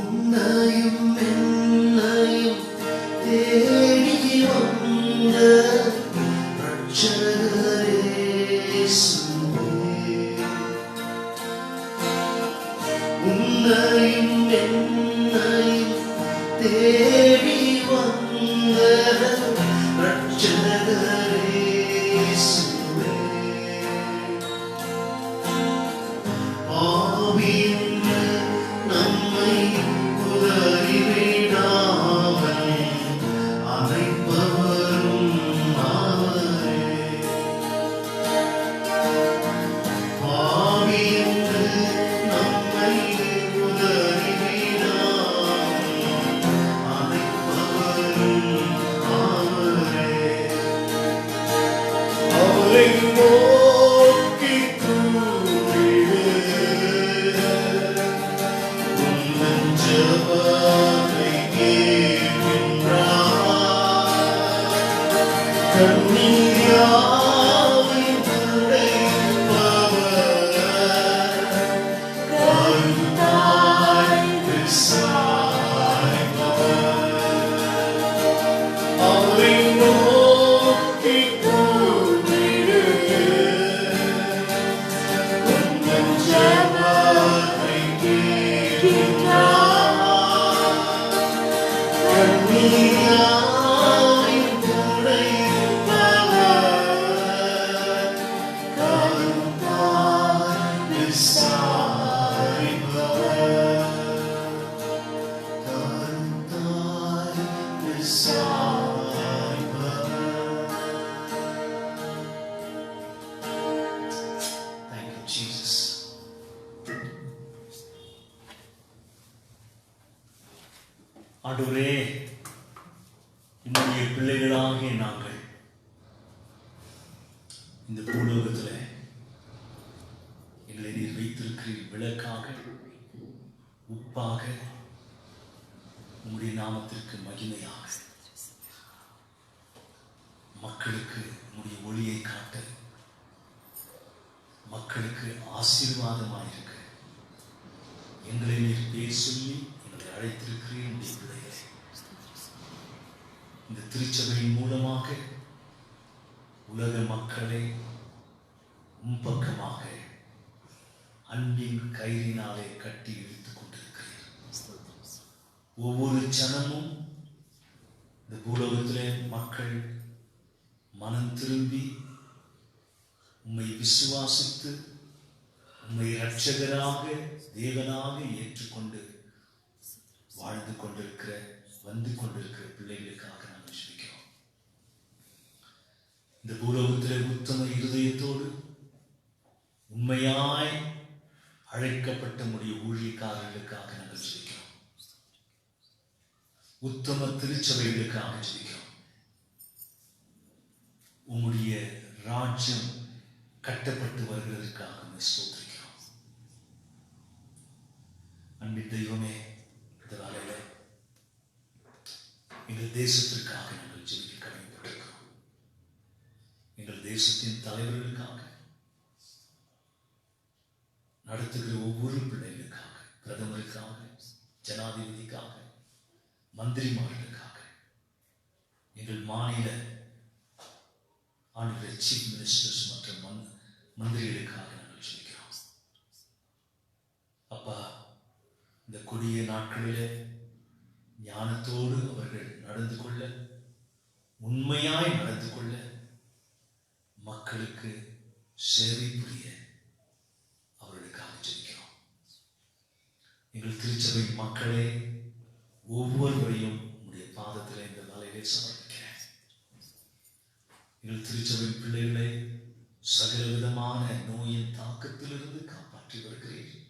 உன்னையும் என்னையும் தேடி வந்த ரட்சகரே இயேசுவே. உன்னையும் என்னையும் தேடி வந்த ரட்சகரே இயேசுவே. ஆவியின்று நம்மை உதறிவிடாமல் அழைப்பவரும் அவரே. ஆவியின்று நம்மை உதறிவிடாமல் அழைப்பவரும் அவரே. அவரை நோக்கி கூப்பிடு, உந்தன் ஜெபத்தை கேட்கின்றார். கண்ணீர் யாவையும் துடைப்பவர், கருத்தாய் விசாரிப்பவர். அவரை நோக்கி கூப்பிடு, உந்தன் ஜெபத்தை கேட்கின்றார். கண்ணீர் யாவையும் துடைப்பவர், கருத்தாய் விசாரிப்பவர். கருத்தாய் விசாரிப்பவர். Thank you, Jesus. ஆண்டவரே, உம்முடைய பிள்ளைகளாகிய நாங்கள் இந்த பூலோகத்தில் எங்களை நீர் வைத்திருக்கிறீர் விளக்காக, உப்பாக, உம்முடைய நாமத்திற்கு மகிமையாக, மக்களுக்கு உம்முடைய ஒளியை காட்ட, மக்களுக்கு ஆசீர்வாதமாயிருக்க எங்களை நீர் பேர் சொல்லி எங்களை அழைத்திருக்கிறீர். உம்முடைய பிள்ளைகளே, இந்த திருச்சபையின் மூலமாக உலக மக்களை உம் பக்கமாக அன்பின் கயிறினாலே கட்டி இழுத்துக் கொண்டிருக்கிறீர். ஒவ்வொரு ஜனமும் இந்த பூலோகத்திலே மக்கள் மனம் திரும்பி உம்மை விசுவாசித்து உம்மை இரட்சகராக தேவனாக ஏற்றுக்கொண்டு வாழ்ந்து கொண்டிருக்கிற வந்து கொண்டிருக்கிற பிள்ளைகளுக்காக நாங்கள் ஜெபிக்கிறோம். இந்த பூலோகத்தில் உத்தம இருதயத்தோடு உண்மையாய் அழைக்கப்பட்ட உம்முடைய ஊழியக்காரர் உத்தம திருச்சபைகளுக்காக ஜெபிக்கிறோம். உம்முடைய ராஜ்யம் கட்டப்பட்டு வருகிறதற்காக ஸ்தோத்திரிக்கிறோம். அன்பின் தெய்வமே, இந்த வேளையில எங்கள் தேசத்திற்காக நாங்கள் ஜெபிக்க கடமைப்பட்டிருக்கிறோம். எங்கள் தேசத்தின் தலைவர்களுக்காக, நடத்துகிற ஒவ்வொரு பிள்ளைகளுக்காக, பிரதமருக்காக, ஜனாதிபதிக்காக, மந்திரிமார்களுக்காக, எங்கள் மாநில ஆண்டுகிற சீஃப் மினிஸ்டர்ஸ் மற்றும் மந்திரிகளுக்காக நாங்கள் ஜெபிக்கிறோம். அப்பா, இந்த கொடிய நாட்களிலே ஞானத்தோடு அவர்கள் நடந்து கொள்ள, உண்மையாய் நடந்து கொள்ள, மக்களுக்கு சேவை புரிய அவர்களுக்காக ஜெபிக்கிறோம். எங்கள் திருச்சபை மக்களே ஒவ்வொருவரையும் உடைய பாதத்தில் இந்த வேலையை சமர்ப்பிக்கிறேன். எங்கள் திருச்சபை பிள்ளைகளை சகல விதமான நோயின் தாக்கத்திலிருந்து காப்பாற்றி வருகிறேன்.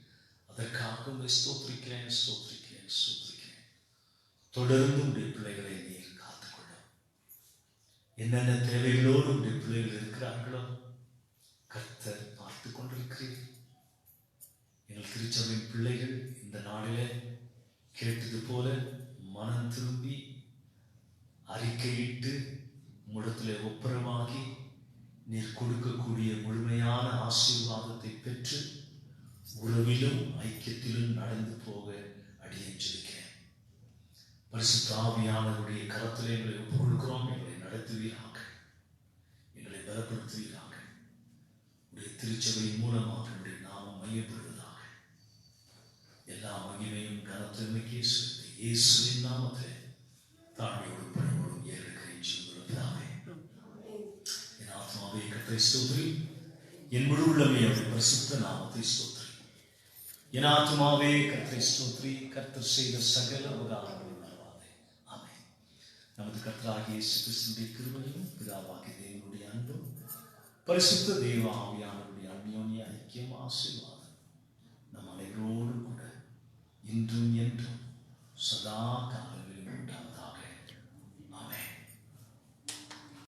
அதற்காக ஸ்தோத்திரிக்கிறேன், ஸ்தோத்திரிக்கிறேன், ஸ்தோத்திரிக்கிறேன். தொடர்ந்து உடைய பிள்ளைகளை நீர் காத்துக்கொள்ளும். என்னென்ன தேவைகளோடு உடைய பிள்ளைகள் இருக்கிறார்களோ கர்த்தர் பார்த்து கொண்டிருக்கிறேன். எங்கள் திருச்சபையின் பிள்ளைகள் இந்த நாளிலே கேட்டது போல மனம் திரும்பி அறிக்கையிட்டு முடத்திலே ஒப்புரமாகி நீர் கொடுக்கக்கூடிய முழுமையான ஆசீர்வாதத்தை பெற்று உறவிலும் ஐக்கியத்திலும் நடந்து போக அடியேன் ஜெபிக்கிறேன். பரிசுத்த ஆவியானவருடைய கரத்திலே எங்களை ஒப்புக்கொடுக்கிறோம். எங்களை நடத்துவீராக, எங்களை பலப்படுத்துவீராக. உடைய திருச்சபையின் மூலமாக உடைய நாமம் மையப்படுவதாக. எல்லா மகிமையும் கனத்தின்மைக்கே செலுத்தி இயேசுவின் நாமத்திலே தாழ்மையோடும் பணிவோடும் ஏற்கிறேன் சொல்லுவதாவே. என் ஆத்மாவே கர்த்தரை ஸ்தோத்திரி, என் முழு உள்ளமே அவருடைய பரிசுத்த நாமத்தை ஸ்தோத்திரி. என் ஆத்மாவே கர்த்தரை ஸ்தோத்திரி, கர்த்தர் செய்த சகல உபகாரங்களும் மறவாதே. ஆமென். நமது கர்த்தராகிய இயேசு கிறிஸ்துவின் கிருபையும் பிதாவாகிய தேவனுடைய அன்பும் பரிசுத்த தேவ ஆவியானவருடைய அந்யோன்ய ஐக்கியம் ஆசீர்வாதம் நம் அனைவரோடும் கூட இன்றும் என்றும் சதா காலங்களிலும் உண்டாவதாக. ஆமென்.